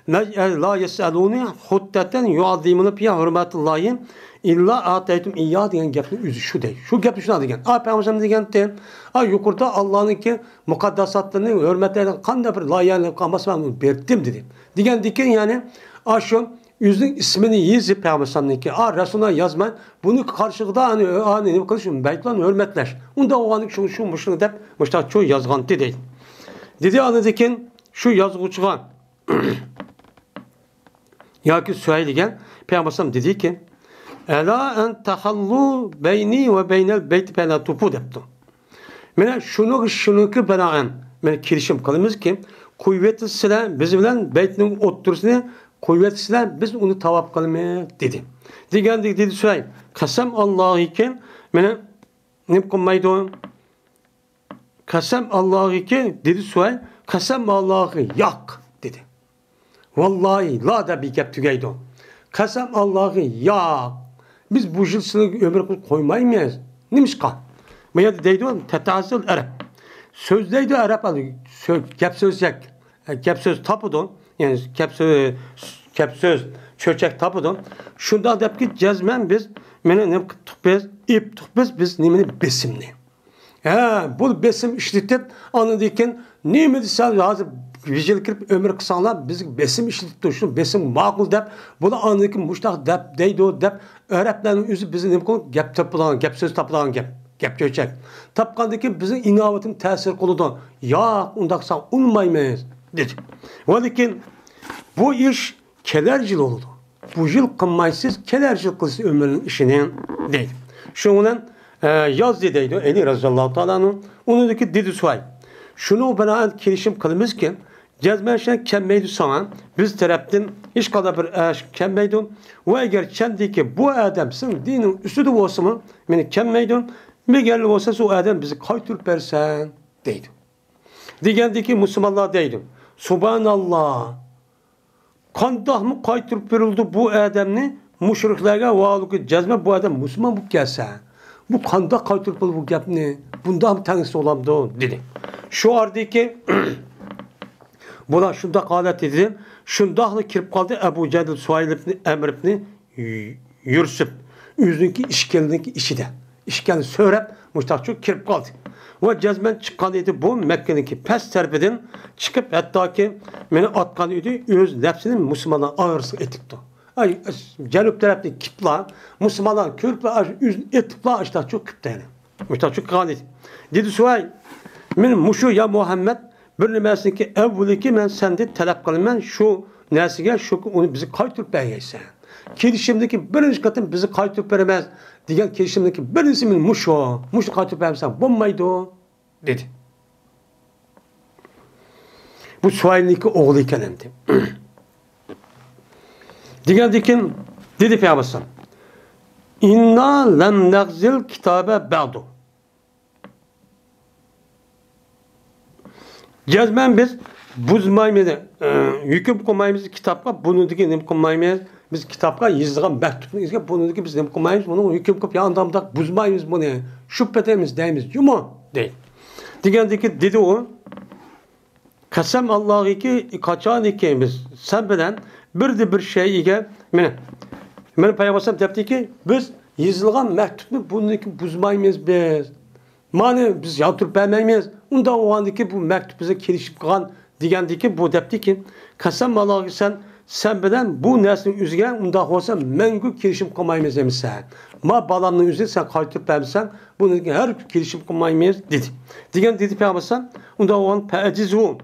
la yesaluni huttaten yuazimunu piya hürmetullahi illa ataytum iyya diyen gepni üzü şu değil. Şu gepni şuna diyen. Peygamber diyen de yukarıda Allah'ın ki mukaddesatlarını hürmetlerine kanda bir layığını kalmasını verdim dedi. Diyen diken yani şu yüzün ismini yazıp Peygamber'in ki Resulullah yazman bunu karşılıkta hani ne kılışım beytlan hürmetler. Onda o anlık şu muşunu deyip muşta çoğu yazgan dedi. Dedi anladıkken şu yazgıçıgan ya ki söyleyken Peygamber dedi ki ela en tahallu beyni ve beynel beyti bela tupu depti. Mene şunu ki beraen mene kirişim kılımız ki kuvvetli silah biz bilen beytinin oturusunu kuvvetli silah biz onu tavap kılmaya dedi. Digendik dedi söyle kasem Allah'ı ki mene ne koymaydı kasem Allah'ı ki dedi söyle kasem Allah'ı yak dedi. Vallahi la da bir gep tügeydi. Kasem Allah'ı ya. Biz bu jılsını ömür koymayız. Neymiş kan? Meyad deydi o tetazül Arap. Sözdeydi Arap adı. Gep söz yak. Gep söz tapudu. Yani gep söz çöçek tapudu. Şunda deyip ki cezmen biz mene ne tukbez ip tukbez biz nemini besimli. Bu besim işletip anladıyken ne mi sen hazır vicil kirip ömür kısanlar biz besim işletip duruşun besim makul dep bunu anladıyken muştak dep deydi o dep öğretmenin yüzü bizi ne konu gep tapılan gep söz tapılan gep çöçek tapkandaki bizim inovatim tesir koludan ya undaksan unmaymayız dedi. Lakin bu iş kelercil oldu. Bu yıl kınmaysız kelercil kılsı ömrünün işinin değil. Şundan yaz dediydi Eli Razallahu Teala'nın onu dedi suay. Şunu bana kirişim kılımız ki cezmenşen kemmeydi sana biz taraftan hiç kadar bir aşk kemmeydi ve eğer kendiki bu adamsın dinin üstü de olsa mı beni kemmeydi mi geldi olsa o adam bizi kaytırıp versen deydi. Digendiki Müslümanlar deydi. Subhanallah kandah mı kaytırıp verildi bu adamını müşriklerge valıkı cezme bu adam Müslüman bu gelse. Bu kanda kaytırıp bu gepni bundan tanesi olamdı dedi. Şu ardaki buna şunda kalet edildi. Şundaklı kirip kaldı Ebu Cedil Suayl ibn Emr ibn Yürsüp. Yüzündeki işkelindeki işi de. İşkelini söyleyip müştakçı kirip kaldı. Ve cezmen çıkan idi bu Mekke'deki pes terpeden çıkıp hatta ki beni atkan idi öz nefsinin Müslüman'a ağırsın etikti. Cenub tarafta kitla, Müslümanlar Kürtler etikla işte çok küpteydi. Müştakçı kalit. Dedi Suayl men muşu ya Muhammed bir nimesin ki evveliki men sende talep kılım men şu nesiga şu onu bizi kaytırıp bergeysen. Kirişimdeki birinci katın bizi kaytırıp veremez. Diyen kirişimdeki birincisi men muşu kaytırıp veremezsen bombaydı o dedi. Bu Suayl'deki oğlu iken emdi. Diyen dikin dedi Peygamber İnna lem nagzil kitabe ba'du. Cezmen biz buzmayımız, yüküm koymayımız kitapka, bunu diki nem koymayımız, biz kitapka yazılan mektupunu bunu diki biz nem koymayımız, bunu yüküm koyup yanımda buzmayımız bunu, şüphetemiz deyimiz, yuma değil. Digendeki dedi o, kasem Allah'ı ki kaçan ikimiz, sen bilen bir şey ile, benim Peygamber dedi ki, biz yazılan mektupunu bunu diki buzmayımız biz. Mani biz yatırıp vermeyiz. Onda o andaki bu mektup bize kirişip kalan digendeki bu depti ki kasem Allah'ı sen bilen bu neslin üzügen onda olsa mengü kirişip koymayız demişsen. Ma balamın üzerine sen kaytırıp vermişsen bunu her kirişip koymayız dedi. Digen dedi Peygamber onda o an pe'ecizu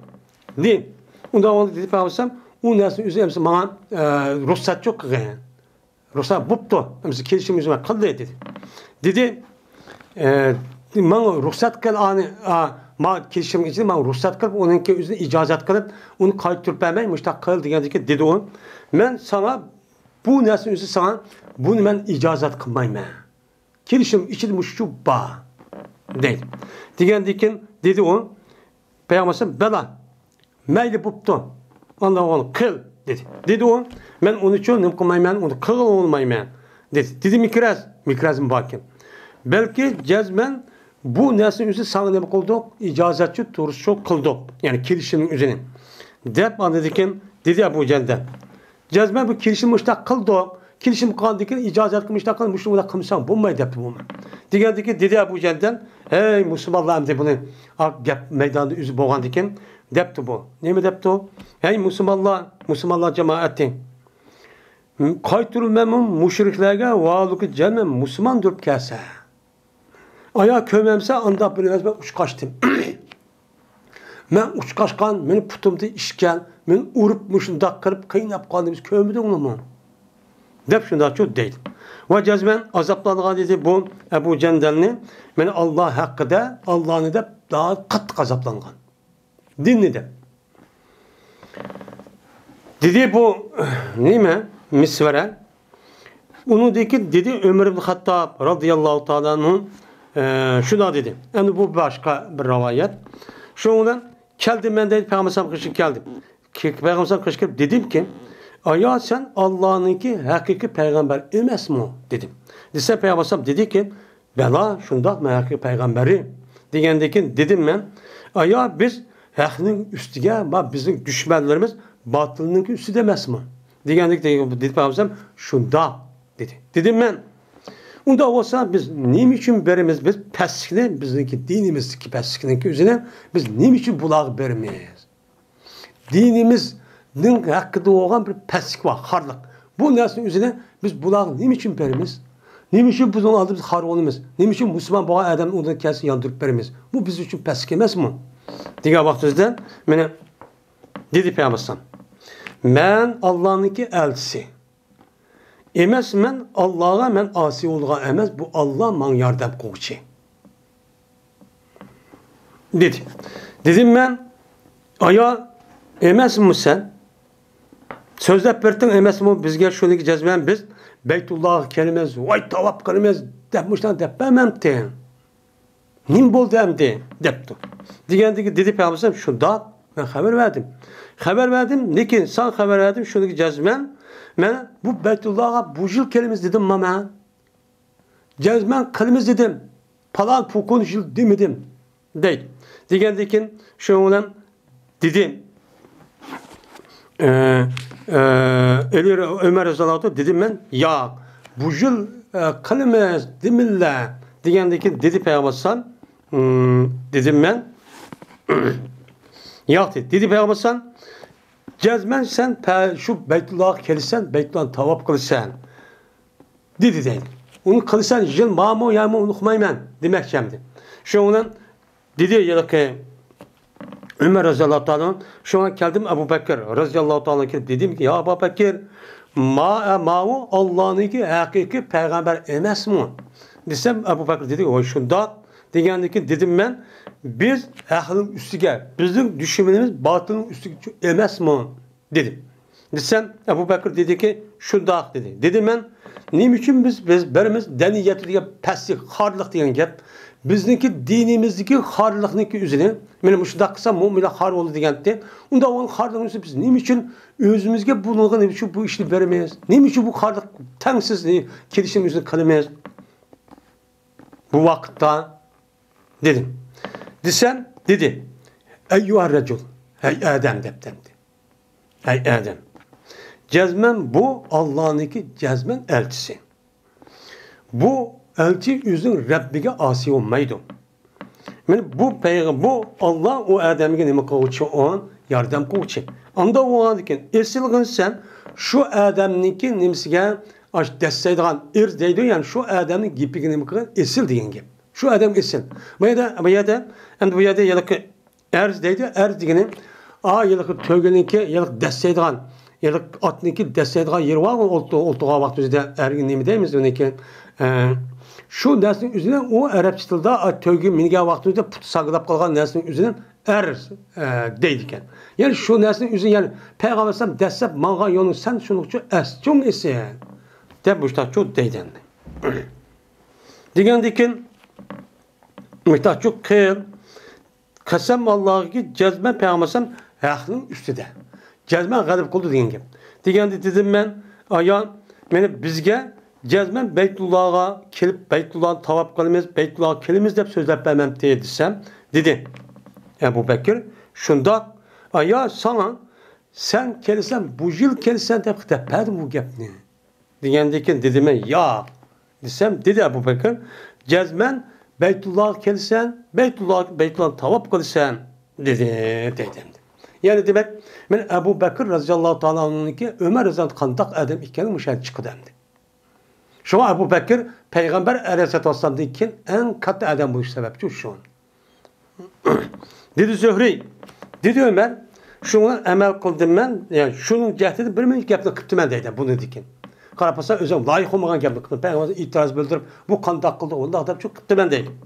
li. Onda o an dedi Peygamber o neslin üzerine bana ruhsat yok yani. Ruhsat buptu. Mesela kirişim üzerine kaldı dedi. Dedi bana ruhsat kıl anı ma kelishim için ma ruhsat qilib, onunki o'zini ijozat qilib, uni qaytarib bermay, mushtaq qil degandiki dedi o. Men sana bu narsani o'zi sana buni men ijozat qilmayman. Kelishim ichida shu ba deydi. Degandikin dedi o. Peygamber bela mayli bo'pti. Ondan onu qil dedi. Dedi o. Men uni uchun nima qilmayman, uni qil olmayman dedi. Dedi mikrazim bakin. Belki cezmen bu narsani o'zi sana nima qildik? Ijozatchi turishni qildik. Ya'ni kelishimning o'zini. Deb anladikin dedi Abu Jaldan. Cezmen bu kelishimni mushtaq qildik. Kelishim qilgandikin ijozat qilmishdan qilib shuni qilsam bo'lmaydi debdi bu. Degandiki dedi Abu Jaldan, "Ey musulmonlar" deb buni gap maydonida o'zi bo'lgandikin debdi bu. Nima debdi u? "Ey musulmonlar jamoati. Qaytirulmamun mushriklarga va'luki jami musulmon deb kelsa. Aya ko'mamsa unda bilmas ben uçqaşdım. Men uçqaşqan, meni putumda ishgan, men urib mushundaq qilib qiynab qoldingiz, ko'mdingmi?" deb shunday chu deydi. Va jazman azoblangan dedi bu Abu Jandalni, meni Alloh haqida, Allohni deb daha qattiq azoblangan. Dinni deb. Dedi bu nima? Misvara. Unudaki dedi Ömer ibn Hattab radıyallahu ta'ala'nın şuna dedi. Yani bu başka bir rivayet. Şundan geldim ben de Peygamber kışık geldim. Peygamber kışık dedim ki aya sen Allah'ınki hakiki peygamber emes mi? Dedim. Dese Peygamber dedi ki bela şundak mı hakiki peygamberi? Digendeki dedim ben aya biz hakkının üstüge bizim düşmanlarımız batılınınki üstü demez mi? Digendeki dedi Peygamber şundak dedi. Dedim ben onda olsa biz ne için berimiz biz pessikine bizimki dinimizdeki pessikinin üzerine biz ne için bulağı bermeyiz? Dinimizin hakkında olan bir pesik var, harlık. Bu neslin üzerine biz bulağı ne için berimiz? Ne için biz onu aldığımız har olmamız? Ne için Müslüman bağa adam ondan kesin yandırıp berimiz? Bu biz için pesik emez mi? Diğer vaxtımızda bana dedi Peygamber ben Allah'ınki elçisi. Emes men Allah'a men asi olğa emez bu Allah man yardım qiluvchi. Dedi. Dedim ben aya emesmi sen? Sözlep berdin emesmi bizga shuniki jazman biz Beytullah kelimemiz vay tavap qilamiz debmişdan debememdi. Nim bo'ldi endi debdi. Degandiki dedi Peygamber shunda ben haber verdim. Haber verdim lekin sen haber verdim shuniki jazman ben bu Beytullah'a bu yıl kelimiz dedim mama. Cezmen kelimiz dedim. Palan pukun yıl demedim. Değil. Digendikin şu olan dedim. Ömer Özal'da dedim ben ya bu yıl kelimiz demille. Digendikin dedi Peygamber dedim ben ya dedi Peygamber cezmen sen şu Beytullah'a gelirsen, Beytullah'ın tavap kılırsan. Dedi değil. Onu kılırsan, yıl mamu yağmı unutmayman demek şimdi. Şu onun dedi ya ki Ömer radıyallahu anh şu an geldim Ebu Bekir radıyallahu anh gelip dedim ki ya Ebu Bekir ma'u Allah'ın ki hakiki peygamber emes mi? Desem Ebu Bekir dedi o şunda degandiki dedim ben biz ahlın üstüge bizim düşünmemiz batının üstüge emes mi dedim. Desem Ebu Bekir dedi ki şunda dedi. Dedim ben ne için biz berimiz deniyeti diye peslik harlık diyen gap bizdeki dinimizdeki harlıkniki üzerine benim şunda kısa mu'mine har oldu degende onda onun harlığın üstü biz ne için özümüzge bulungan ne için bu işini veremeyiz? Ne için bu harlık tensiz kelişim üzerine kalamayız? Bu vakitte dedim. Desem dedi. Eyyuhar recul. Ey Adem deptemdi. Ey Adem. Cezmen bu Allah'ınki cezmen elçisi. Bu elçi yüzün Rabbige asi olmaydı. Yani bu peygamber bu Allah o Adem'e ne kavuşu on yardım kavuşu. Anda o andikin esilgin sen şu Adem'ninki nimsige aş desteydiğin deydi yani şu Adem'nin gipigi ne kadar esil diyen gibi. Şu adam esil. Bu ya da yalık erz deydi. Erz degeni yalık tövgeninki yalık desteydiğin yalık atninki desteydiğin yeri var mı oltuğa vaxtımızda ergin nemi deyimiz onunki Şu neslin üzerine o Arapça tilde tövgü mingen vaktimizde put sakılap kalan neslin üzerine deydiken. Yani şu neslin üzerine yani Peygamber sallam desep manga yolun sen şunlukçu çoğun esi. De bu işte çok deyden. Digendikin mühtah çok kıyır. Kasem Allah'a ki cezmen Peygamber sallam hakkının üstüde. Cezmen galip kıldı diyen gibi. Digendi dedim ben ayağın beni bizge cezmen Beytullah'a kelip Beytullah'ı tavap kılımız, Beytullah'a kelimiz deyip sözlep vermem diye desem dedi. Ebu Bekir şunda ya sana sen kelisen bu yıl kelisen deyip hitapperdim bu gepni. Digendeki dedime ya desem dedi Ebu Bekir cezmen Beytullah'a kelisen Beytullah'a tavap kılsan dedim. Yani demek ben Ebu Bekir radıyallahu ta'ala anh'ın ki Ömer radıyallahu kandak adam iken müşahit çıktı demdi. Şu an Ebu Bekir Peygamber aleyhisselatü vesselam'daki en katı adam bu sebepçi şu an. Dedi Zühri, dedi Ömer, şuna emel kıldım ben, yani şunun cehdini bir minut gepini kıptı ben deydim bunu dikin. Karapasa özüm layık olmayan gepini kıptı. Peygamber itiraz bildirip bu kandak kıldı, onda adam çok kıptı ben deydim.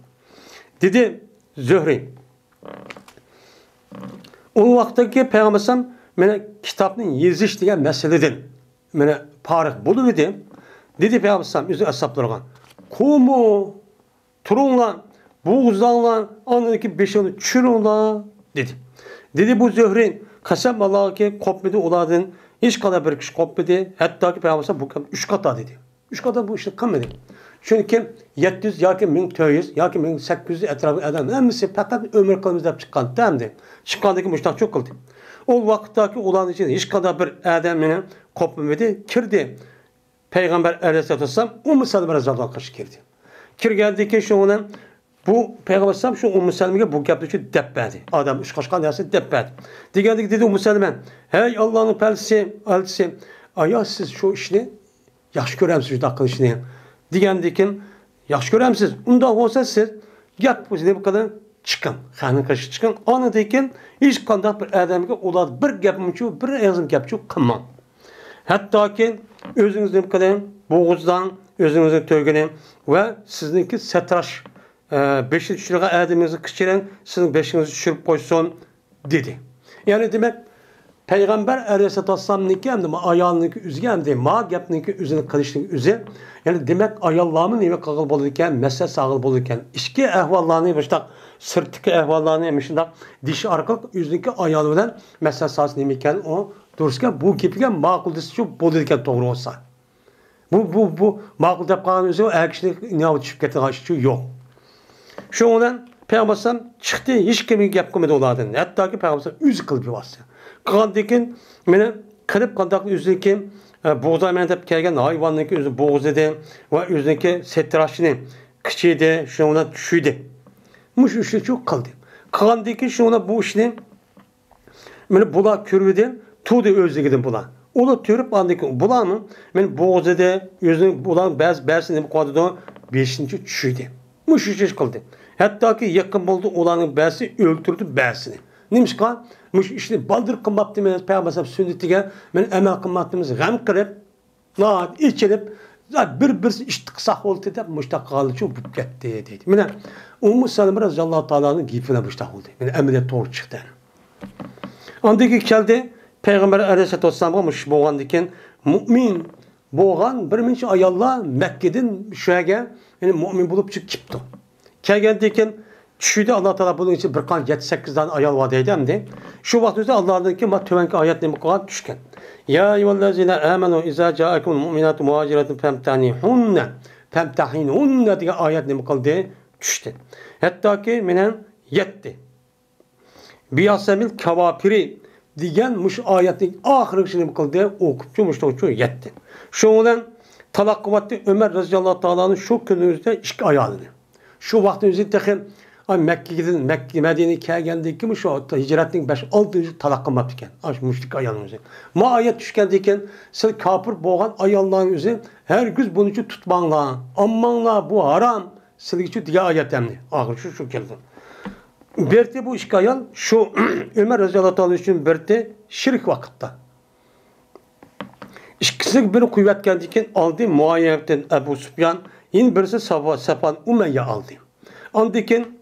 Dedi Zühri, o vaxtdaki Peygamber sallam mene kitabın yeziş degan meseleden mene parıq bulup idi. Dedi Peygamber sallam özü ashablarga: "Kumu turunglar, buğuzlanlar, anındaki beşini çürünglar" dedi. Dedi bu Zühri kasam Allah'a ki kopmedi oladın. Hiç kadar bir kişi kopmedi. Hatta ki Peygamber sallam bu 3 kata dedi. 3 kata bu işi kılmadı. Çünkü 700 yoki 1400 yoki 1800 etrafı adam hemisi fakat ömür kılımızda çıkan demdi. Çıkandaki müştak çok kıldı. O vakittaki olan için hiç kadar bir adamına kopmadı. Kirdi. Peygamber aleyhisselatü vesselam Ümmü Seleme radıyallahu anh kirdi. Kir geldi ki şuna bu Peygamber sallam şu Ümmü Seleme'ye bu gapı deppedi. Adam üç kaşkan dersi deppedi. Digeldik dedi Ümmü Seleme: "Hey Allah'ın elçisi, aya siz şu işini yaxşı göremsiz şu dakika işini." Digendikin yaxşı göremsiz. Unda olsa siz gap bu bu kadar çıkın. Xanın kaşı çıkın. Onu dekin hiç kandak bir adamga ular bir gapımçı bir ağzım gapçı kılmam. Hatta ki özünüzün bu kadar boğuzdan özünüzün tövgünü ve sizinki setraş beşi düşürüge adamınızı kıçıran sizin beşinizi düşürüp koysun dedi. Yani demek Peygamber aleyhisselatü vesselam'nınki hem de ayağınınki üzü hem de ma gapninki üzünü kılıştığın üzü. Yani demek ayallarımın neve kağıl bolurken, mesele sağıl bolurken, işki ehvallarını başta sırtıki ehvallarını yemişinde dişi arkalık üzündeki ayalı bilen mesele sağız nemeyken o dururken bu gipiken makul disi şu bolurken doğru olsa. Bu makul deyip kalan üzü o erkişlik ne avuç düşüp getiren aşıcı yok. Şu ondan Peygamber sallam çıktı hiç kimin gap kılmadı oladın. Hatta ki Peygamber sallam üz kılıp yuvası. Kandikin mene kılıp kandak üzündeki boğza men dep kelgen hayvanınki özü boğuz edi ve üzündeki setraşını kıçıydı, şuna düşüydü. Muş işi çok kaldı. Kandiki şuna bu işini mene bula körüdü, tuğdu özlügüdü bula. Onu törüp andiki bula mı? Men boğuz edi, özünün bulan bəsini bu kadıda 5-ci düşüydü. Muş işi kaldı. Hatta ki yakın buldu olanın bəsi öldürdü bəsini. Neymiş kan? Muş işte baldır kımbattı men Peygamber sünnetiga men emel kımbattımız gam kırıp naat içilip bir iştiqsaq oldu deb muştaq qalıcı bu ketdi dedi. Mene Ümmü Seleme radıyallahu ta'ala'nın gifine muştaq oldu. Mene ameliyat doğru çıktı. Andaki keldi Peygamber aleyhissalatu vesselam'a muş boğandiken mümin boğan bir minçe ayalla Mekke'den şöyle yani mümin bulup çıktı. Kelgendeken düşüydü Allah Teala bunun için bir kan 7-8 tane ayal var deydi. Şu vaktimizde Allah'ın ki ma tövenki ayet ne kadar düşken. Ya eyyühellezine amenu iza ca'akumul mu'minatu muhaciratun femtahinunne diye ayet ne kadar düştü. Hatta ki menen yetti. Biyasemil kavapiri diyen muş ayetin ahırı şimdi kadar okupçu yetti. Şu olan talakkuvatli Ömer radıyallahu ta'ala'nın şu günümüzde işki ayalını. Şu vaktimizde tekin Mekke'den Medine'ye geldik mi şu hicretin 5-6 talaqqınmap ekan. Aş müşrik ayalımızı. Ma ayet düşkendiyken siz kafir boğan ayalların üzü her gün bunu için tutmanlar. Ammanlar bu haram. Sizin için diye ayet emni. Ahir şu geldi. Berti bu işki ayal şu Ömer radıyallahu anh için berti şirk vakitte. İkisi bir kuvvet geldiyken aldı muayyetten Ebu Süfyan Yine birisi Safan Umayya aldı. Andikin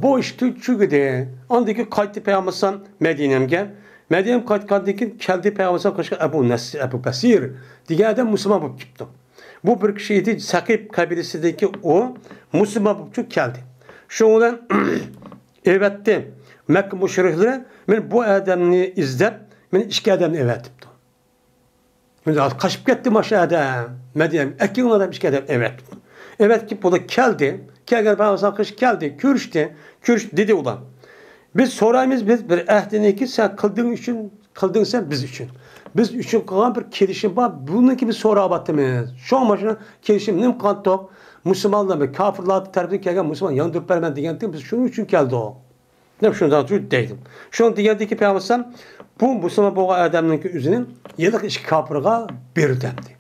bu işte çünkü andaki kayıtlı peygamber Medine'ye Medine'm kayıtlı keldi peygamber kaşka Ebu Basir diye adam Müslüman bulup çıktı. Bu bir kişiydi Sakip kabilesindeki o Müslüman bulup geldi. Şundan evetti Mekke müşrikleri ben bu adamı izlep ben iki adamı evettim. Ben kaçıp gittim aşağıda Medine'm ekin adam iki adam evettim. Evet ki bu da geldi. Kelger bağırsan kış geldi. Kürüştü. Kürüş dedi ulan. Biz sorayımız biz bir ehdini ki sen kıldığın için kıldın sen biz için. Biz için kalan bir kelişim var. Bunun gibi soru abattımız. Şu an başına kelişim nim kantok. Müslümanlar ve kafirler tarafından gelgen Müslüman yandırıp vermen diyen biz şunun için geldi o. Ne şundan sonra değdim. Şu an diğerdeki peygamber bu Müslüman boğa adamın ki üzünün yıllık iş kafirga bir demdi.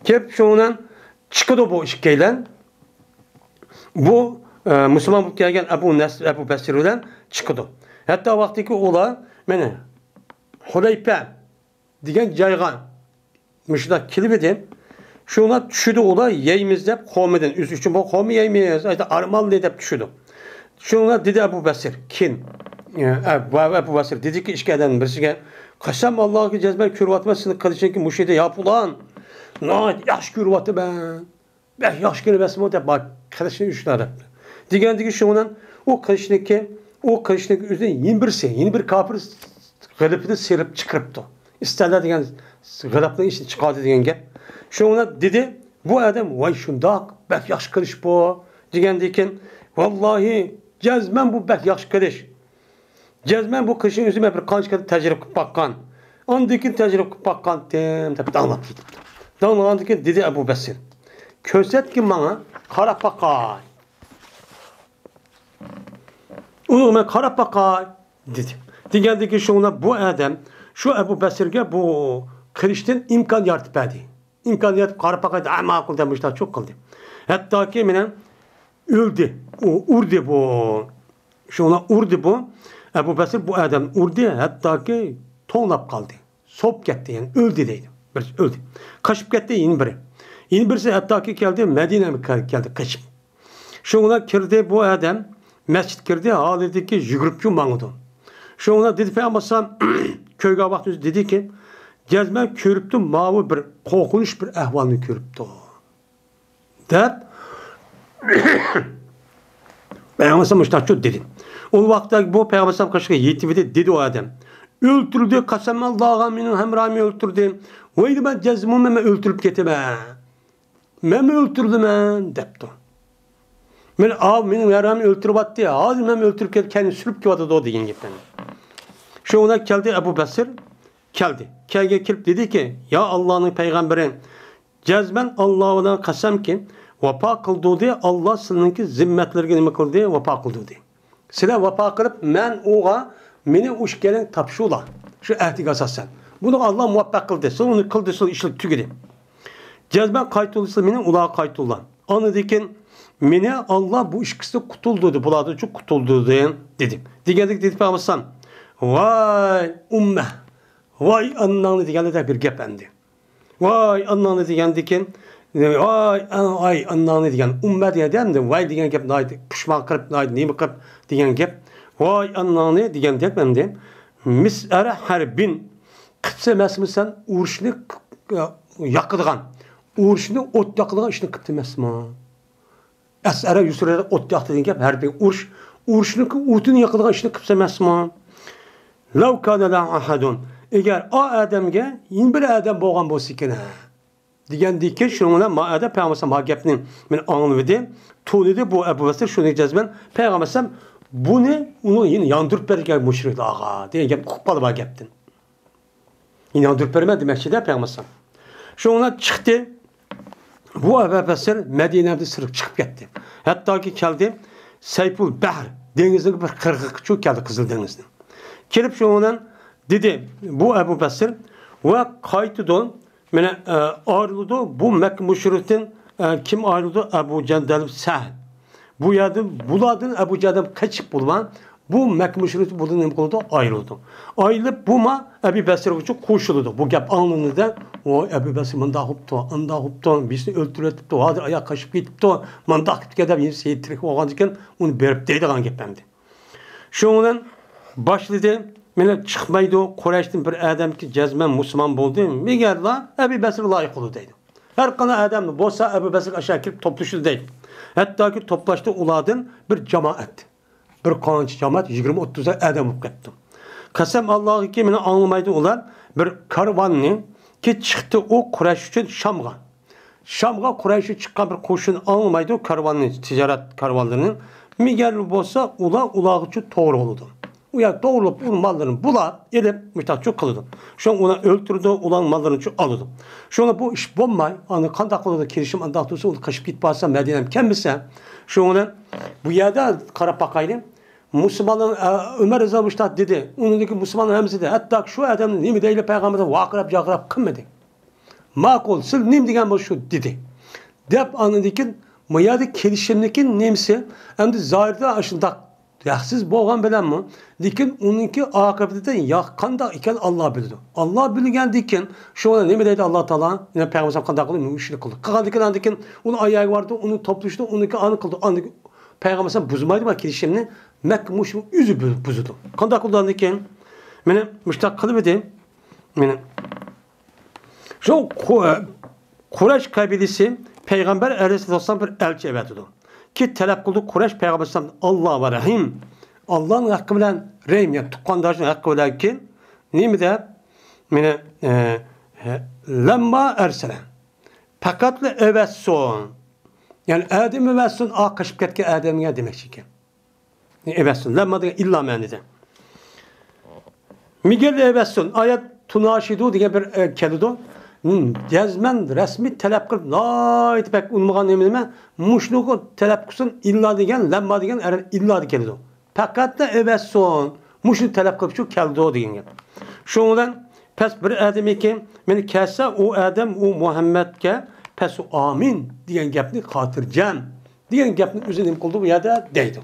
Kep şundan çıkıdı bu işkeylen. Bu Müslüman bu gelgen Ebu Basir'den çıkıdı. Hatta vaktiki ola mene Huleype diyen caygan müşrida kilibedi. Şuna düşüdü ola yeyimizde kavmeden. Üst üçün bu kavmi yemeyiz. Armal edip düşüdü. Şuna dedi Ebu Basir. Kin? Ebu Basir dedi ki işkeden birisi kasam Allah'a ki cezber kürvatmasını kılıçın ki müşride yap ulan. Yaş kürvatı ben. Ben yaş kürvatı ben. Bak kılıçın üç tane. Diğer şundan o kılıçındaki üzerine yeni bir kafir gılıpını serip çıkarıptı. İsterler diyen gılıpını işte çıkardı diyen gel. Şuna dedi bu adam vay şundak bek yaş kılıç bu. Diyen vallahi cezmen bu bek yaş kılıç. Cezmen bu kışın üzerine bir kanç kadar tecrübe bakkan. Andaki tecrübe bakkan dem tabi anlat gidip. Danlandıkken dedi Ebu Basir. Köset ki bana kara pakay. Onu ben kara pakay dedi. Diğer ki şuna bu adam şu Ebu Basir'e bu kılıçtan imkan yardım verdi. İmkan yardım kara pakay da ama akıl demişler çok kıldı. Hatta ki menen öldü. O urdu bu. Şuna urdu bu. Ebu Basir bu adam urdu hatta ki tonlap kaldı. Sop gitti yani öldü deydim. Öldü. Kaçıp gitti yeni biri. Yeni birisi hatta ki geldi Medine'ye geldi kaçıp. Şuna girdi bu adam mescid girdi halde ki yürüyüp yumanıdı. Şuna dedi peygamber köyge baktı dedi ki gezmen körüptü mavi bir korkunç bir ahvalını körüptü. Dep peygamber müştakçı dedi. O vakti bu peygamber kaçık yetimdi dedi o adam. Öldürdü kasamallahu minin hemrami öldürdü. Vaydi ben cezmum meme öldürüp getime. Meme öldürdüm ben depti. Men benim yaramı öldürüp attı ya. Az meme öldürüp kendini sürüp givadı o deyin gibi. Şu ona geldi Ebu Basir. Geldi. Gelip dedi ki ya Allah'ın peygamberi cezmen Allah'dan kasam ki vapa kıldı diye Allah sizinki zimmetlerine nime kıldı diye vapa kıldı diye. Sile vapa kılıp men oğa meni uş gelen tapşula. Şu ehdi asasen. Bunu Allah muvaffak kıldı. Sonra onu kıldı sonra işlik tükedi. Cezben kayıtlısı meni ulağa kayıtlılan. Anıdikin meni Allah bu işkisi kutuldu. Buladı çok kutuldu diye dedim. Diğerlik dedi peygamber vay umme. Vay anlanı diyen de bir gependi. Vay anlanı diyen diken vay anlanı diyen umme diyen de vay diyen gep naydı. Pişman kırıp naydı. Neymi kırıp diyen gep. Vay anlanı diyen dekmendi. Mis'ere harbin kıtsa mesmisan uğurşunu yakıdığan. Uğurşunu ot yakıdığan işini kıptı mesma. Es'ere yüsürere ot yaktı diyen gep harbin uğurş. Uğurşunu otunu yakıdığan işini kıptı mesma. Lav kâne la ahadun. Eğer o adamge yeni bir adam boğan bu sikine. Diyen dike şununla maada peygamber ma gepnin men anladı. Tuğladı bu Ebu Basir şunu cezben peygamber bunu onu yine yandırıp verken müşrik ağa diye gep kupalı ba geptin. Yine yandırıp vermedi mescide peygamber. Şuna çıktı. Bu Ebu Basir Medine'de sırıp çıkıp gitti. Hatta ki geldi Seyful Bahr denizin bir kırgık çok geldi Kızıl Deniz'den. Kelip şundan dedi bu Ebu Basir ve kayıtıdan mene ayrıldı bu Mekke müşrikten kim ayrıldı Ebu Cendel Sahl. Bu yadım buladın Ebu Cendel kaçıp bulman bu Mekke müşrikleri burada ne oldu? Ayrıldı. Ayrılıp buma Ebu Besir için koşuldu. Bu gap anında o Ebu Besir manda hoptu, bizi öldürüp to, hadi ayak kaşıp gitip to, manda gidip bir şey trik olganken onu berip deydigan gapamdı. Şundan başladı. Mene çıkmaydı. Kureyş'ten bir adam ki cezmen Müslüman buldu. Migerla Ebu Besir layık oldu deydi. Her kana adam bolsa Ebu Besir aşağı kirip topluştu deydi. Hatta ki toplaştı uladın bir cemaat. Bir kançı cemaat 20-30 adam olup gitti. Kasem Allah'ı ki mene anlamaydı ular bir karvanını ki çıktı o Kureyş için Şam'a. Şam'a Kureyş'e çıkan bir koşun anlamaydı o karvanını, ticaret karvanlarının. Migerli bolsa ulağı için doğru oldu. Uya doğrulup onun mallarını bula edip müstahçı kıldı. Şu an ona öldürdü olan mallarını çok aldı. Şu an bu iş bombay anı kandak oldu kirişim andaktırsa onu kaşıp git bassa Medine'm kemmese şu an bu yerde Karapakaylı Müslümanların Ömer Rıza Müştah dedi. Onundaki Müslümanlar hemsi de hatta şu adamın nimi değil peygamberden vakrab cakrab kılmadı. Makul sır nim diyen bu şu dedi. Dep anındakin mayada kirişimdeki nimsi hem de zahirde aşındak yaxsız bo'lgan bilanmi? Lekin uningki oqibatida yoqqanda ekan Alloh bildi. Alloh bilgandikin, shuni nima deydi Alloh taolo? Yine payg'ambar qanday qildi? Uni ishni qildi. Qilgandikin uni oyog'i vardi, uni toplashdi, uniki ani qildi. Ani payg'ambar buzmaydi bu kelishimni. Makka mushrik o'zi buzdi. Qanday qilgandikin? Meni mushtaq qilib edi. Meni shu Quraysh qabilasi payg'ambar alayhisalom bir elchi evatidi. Ki talep kıldı Kureyş Peygamber Allah ve Rahim. Allah'ın hakkı bilen Rahim yani tukandaşın hakkı bilen ki neymi de mine lemma ersele. Fakat le evet son. Yani Adem evet son kaşıp ketke Adem'e demek ki. Evet son. Lemma de illa menide. Miguel evet son. Ayet tunaşidu diye bir kelido. Cezmen resmi talep kılıp la etpek unmagan emime muşluğu talep kılsın illa degen lemma degen illa degenidir. Fakat da evet son muşluğu talep kılıp şu keldi o degen. Şundan pes bir ademi ki meni kesse o adam o Muhammed'ke pes o amin diyen gapni hatırcam diyen gapni üzerine kıldı bu yerde deydi.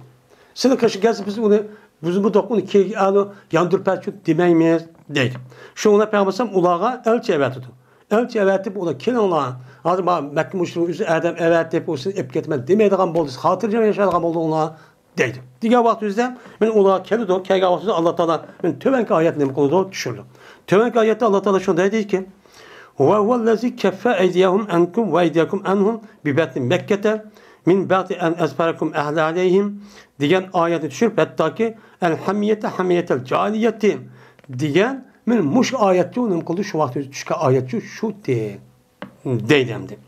Seni kaşı gelse biz onu bu dokun ki alo yandır pes şu demeymeyiz deydi. Şundan peygambersem ulağa elçi evet dedi. Elçi evet deyip ola kelin ola. Adı Mekke müşriği üzü adam evet deyip olsun ep ketmedi demeydiğen boldu. Hatırcam yaşadığan boldu ona deydi. Diğer vaxtımızda ben ola kelin o kelin vaxtımızda Allah Teala ben tövenki ayetini konuda düşürdüm. Tövenki ayette Allah Teala şunu dedi ki ve huvellazi keffe eydiyahum enkum ve eydiyakum enhum bi batni Mekke'te min ba'di en ezbarakum ehli aleyhim diyen ayeti düşürüp hatta ki el hamiyete hamiyetel caliyeti diyen men muş ayetçi onun kıldı şu vakti düşke ayetçi şu deydemdi.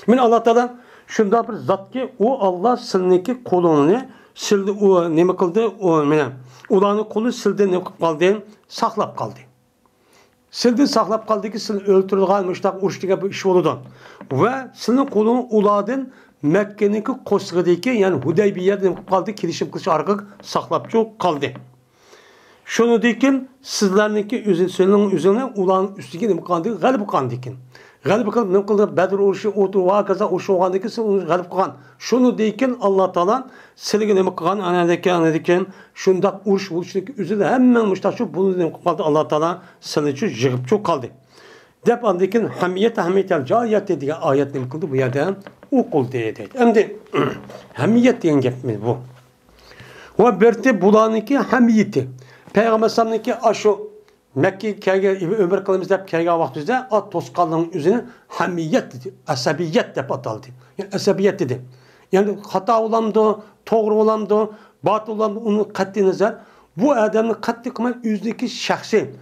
Men Allah Teala şunda bir zat ki o Allah silniki kolunu sildi o neme kıldı o mene ulanı kolu sildi ne kaldı saklap kaldı. Sildi saklap kaldı ki sil öldürülgan müştak uçtuğa bir iş oldu. Ve silin kolunu uladın Mekke'ninki kosgıdaki yani Hudeybiye'de kaldı kilişim kılıç arka saklapçı kaldı. Şunu dikin sizlerinki üzerine ulan üstüne ne kaldı galip kandikin. Galip kalıp ne kaldı Bedir uruşu otur vakaza uruşu olgandaki sen galip kan. Şunu dikin Allah Teala silge ne kan anadikin şunda uruşdaki üzerine hemen müştaşı bunu ne kaldı Allah Teala silici jigip çok kaldı. Dep andikin hamiyetel cariyet dediği ayet ne kaldı bu yerde okul dedi. Şimdi hamiyet diyen gapmiz bu. Ve berti bulaniki hamiyeti. Peygamber sallallahu aşu Mekke kege ömür kılımız dep kege vaxtımızda at toskalının üzerine hamiyet dedi. Asabiyet dep ataldı. Yani asabiyet dedi. Yani hata olamdı, doğru olamdı, batıl olamdı onu kat'i nazar. Bu adamın kat'i kılmak yüzdeki şahsi.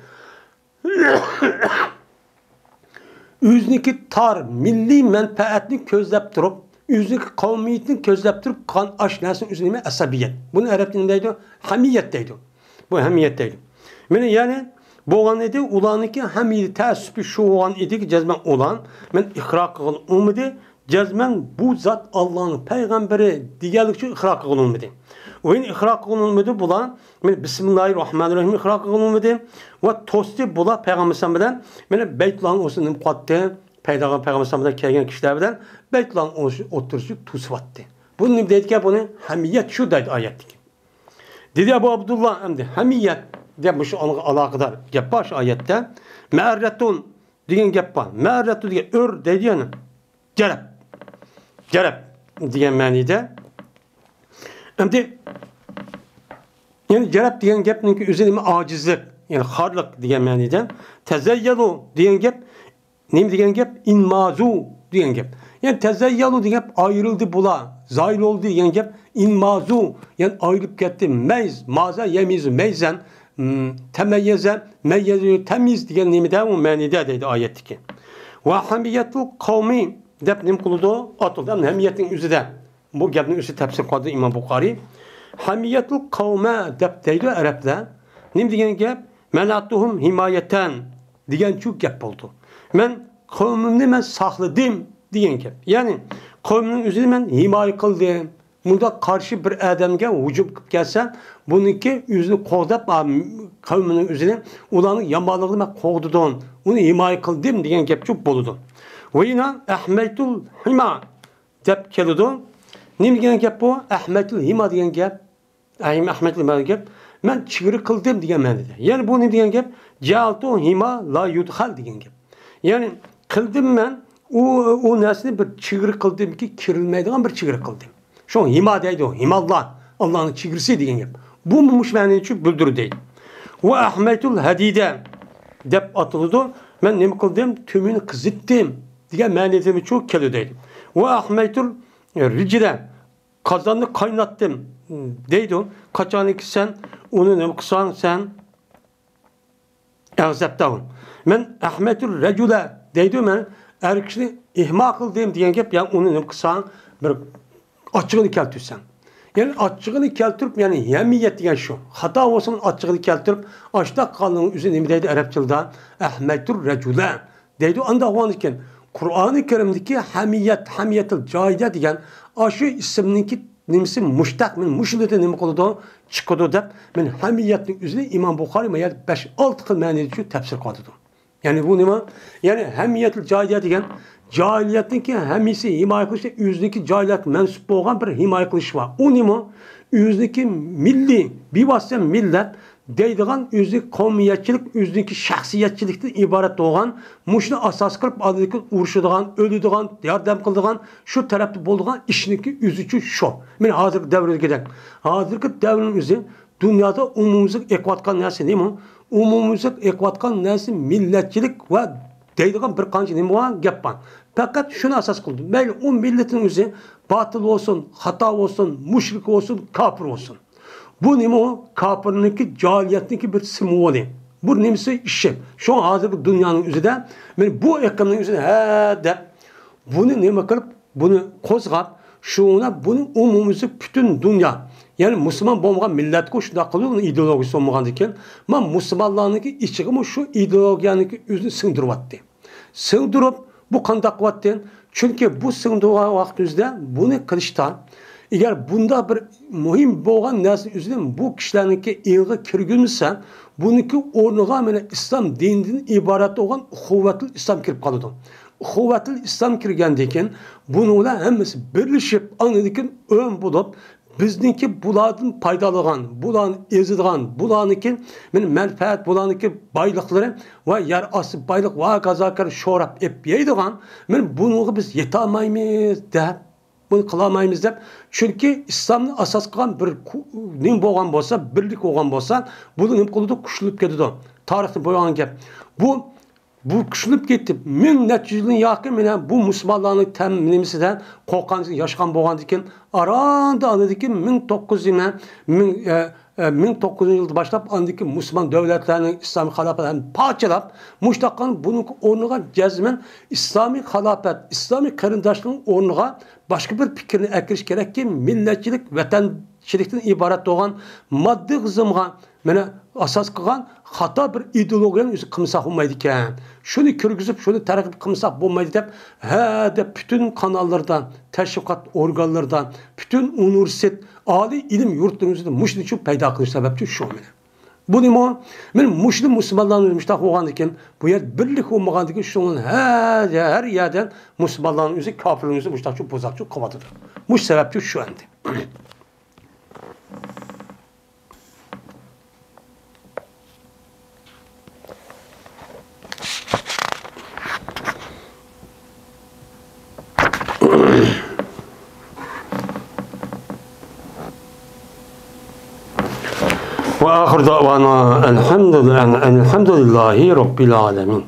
Yüzdeki tar, milli menfaatini közlep durup, yüzdeki kavmiyetini közlep durup kan aşinasının üzerine asabiyet. Bunu Arap dilindeydi, hamiyet deydi. Bu hamiyet deydi. Yani bu olan idi, ulaniki hamiyeti təəssübü şu olan idi ki, cezmen olan, men iqra qılın umidi, cezmen bu zat Allah'ın peygamberi digerlikçi iqra qılın umidi. Oyun iqra qılın umidi bulan, men Bismillahirrahmanirrahim iqra qılın umidi, ve tosti bula peygamber sallallahu bilen, men Beytulah'ın olsun nimqatdi, peygamber sallallahu bilen kelgen kişiler bilen, Beytulah'ın oturuşu tusvattı. Bunun deydi ki, bunu hamiyet şu deydi ayettik. Dedi Ebu Abdullah emdi hamiyet demiş ona alakadar gap baş ayette me'erretun diyen gap var. Me'erretun diye ör dedi yani. Gerep diyen manide. Emdi yani gerep diyen gapninki üzerine acizlik yani harlık diyen manide. Tezeyyalu diyen gap ne diyen gap inmazu diyen gap. Yani tezeyyalu diyen gap ayrıldı bula. Zahil oldu diyen gap inmazu yani ayrılıp gitti. Meyz, maza yemiz, meyzen temeyyeze, meyyeze, temiz diyen nimede o manide dedi ayetteki. Ve hamiyetul kavmi dep nim kuludu atıldı. Yani hamiyetin üzerinde. Bu gapning üzerinde tefsir kıldı İmam Bukhari. Hamiyetul kavme dep deydi Araplar. Nim diyen gap menatuhum himayeten diyen çok gap oldu. Men kavmimni men sakladım diyen gap. Yani kavminin üzerinde men himaye kıldım. Bunda karşı bir adamga hücum qilib kelsa, buniki yüzünü qo'g'dab qavmining üzerine ularning yomonligini men qo'g'didim, uni himoya qildim degan gap çok bo'ladi. Va yana ahmaytul hima deb keladi. Nima degan gap bu? Ahmaytul hima degan gap, ahmaytul hima degan gap men chigiri qildim degan ma'noda. Ya'ni bu nima degan gap? Jaltu hima la yudkhal degan gap. Ya'ni qildim men u narsani bir chigiri qildimki, kirilmaydigan bir chigiri qildim. Şu hima deydi o. Himallah. Allah'ın çigirisi diyen gap. Bu mumuş mani için bildirir değil. Ve ahmetul hadide dep atıldı. Ben ne kıldım? Tümünü kızıttım. Diye maniyetimi çok kelü değil. Ve ahmetul ricide kazanını kaynattım. Deydi o. Kaçanı ki sen onu ne kısan sen erzeptahun. Ben ahmetul recule deydi ben erkişini ihma kıldım diyen gap. Yani onu ne kısan bir açığını keltirsen. Yani açığını keltirip yani yemiyet diyen şu. Hata olsun açığını keltirip açta kalının üzerine deydi Arapçılda ahmetur recule deydi. Anda o anıken Kur'an-ı Kerim'deki hamiyetil cahide diyen aşı isimninki nimisi muştak min muşlete nimi kılıdı çıkıdı da min hamiyetin üzerine İmam Bukhari meyel 5-6 kıl manidi tefsir kıldı. Yani bu nima? Yani hamiyetil cahide diyen cahiliyetteki hemisi himaye kılışta yüzdeki cahiliyet mensup olan bir himaye kılışı var. O nima? Yüzdeki milli bir vasıta millet deydiğen yüzdeki kavmiyetçilik, yüzdeki şahsiyetçilikten ibaret olan muşunu asas kılıp adındaki uğraşıdığan, ölüdüğen, yardım kıldığan, şu tarafta bulduğun işindeki yüzücü şu. Yani hazır devrede giden. Hazırki devrin yüzü dünyada umumuzluk ekvatkan neresi değil mi? Umumuzluk ekvatkan neresi milletçilik ve deydiğen bir kanca neymi var? Gap var. Fakat şunu asas kıldı. Meyli o milletin yüzü batıl olsun, hata olsun, müşrik olsun, kafir olsun. Bu neymi o? Kafirliğindeki, cahiliyetteki bir simvoli. Bu nemisi işi. Şu an hazır dünyanın üzerinde bu ekranın üzerinde de bunu neymi kılıp, bunu kozgap, şuna bunun umumuzluk bütün dünya. Yani Müslüman olmayan millet ko şunda kılıyor, ideolojisi olmayan diken. Ama Müslümanlarınki içiğimi şu ideolojiyanınki yüzünü sığdırıp attı. Sığdırıp bu kandak vatten. Çünkü bu sığdırığa vaktimizde bunu kılışta, eğer bunda bir mühim boğan nesli yüzünden bu kişilerinki ilgi kirgünse, bununki ornuğa İslam dininden ibaret olan kuvvetli İslam kirip kalıdı. Kuvvetli İslam kirgendiyken bununla hemisi birleşip anladıkken ön bulup bizdeki bulardan paydalıgan, bulan ezidigan, bulaniki menfaat bulaniki baylıkları ve yer asıl baylık ve gazakar şorap ep yeydigan, bunu biz yetamayız deyip, bunu kılamayız deyip, çünkü İslam'ın asas kılan bir nim boğan bolsa, birlik olgan bolsa, bunu nim kılıdı kuşulup gidiyordu. Tarihte boyan gap. Bu kuşulup gitti. 1400 yılın yakın bu Müslümanların temlimisinden korkan, yaşayan boğan diken aranda anladı ki 1900 yılda başlayıp anladı ki Müslüman devletlerinin İslami halafetlerini parçalap muştakkan bunun ornuğa cezmen İslami halafet, İslami karındaşlığın ornuğa başka bir fikrini ekiriş gerek ki milletçilik, vatançilikten ibaret olan maddi kızımğa asas kılgan hata bir ideolojiyanın yüzü kımsak olmaydı iken. Şunu kürgüzüp, şunu terkip kımsak olmaydı deyip, de bütün kanallardan, teşvikat organlardan, bütün üniversitet, âli ilim yurtlarımızda muşlu için peyda kılış sebepçi şu mene. Bu ne mi? Ben muşlu Müslümanların müştak olgan iken, bu yer birlik olmagan iken, şunun her yerden Müslümanların yüzü, kafirlerin yüzü müştakçı, bozakçı kovadıdır. Muş sebepçi şu anda. Ve ahir davana elhamdülillahi rabbil alemin.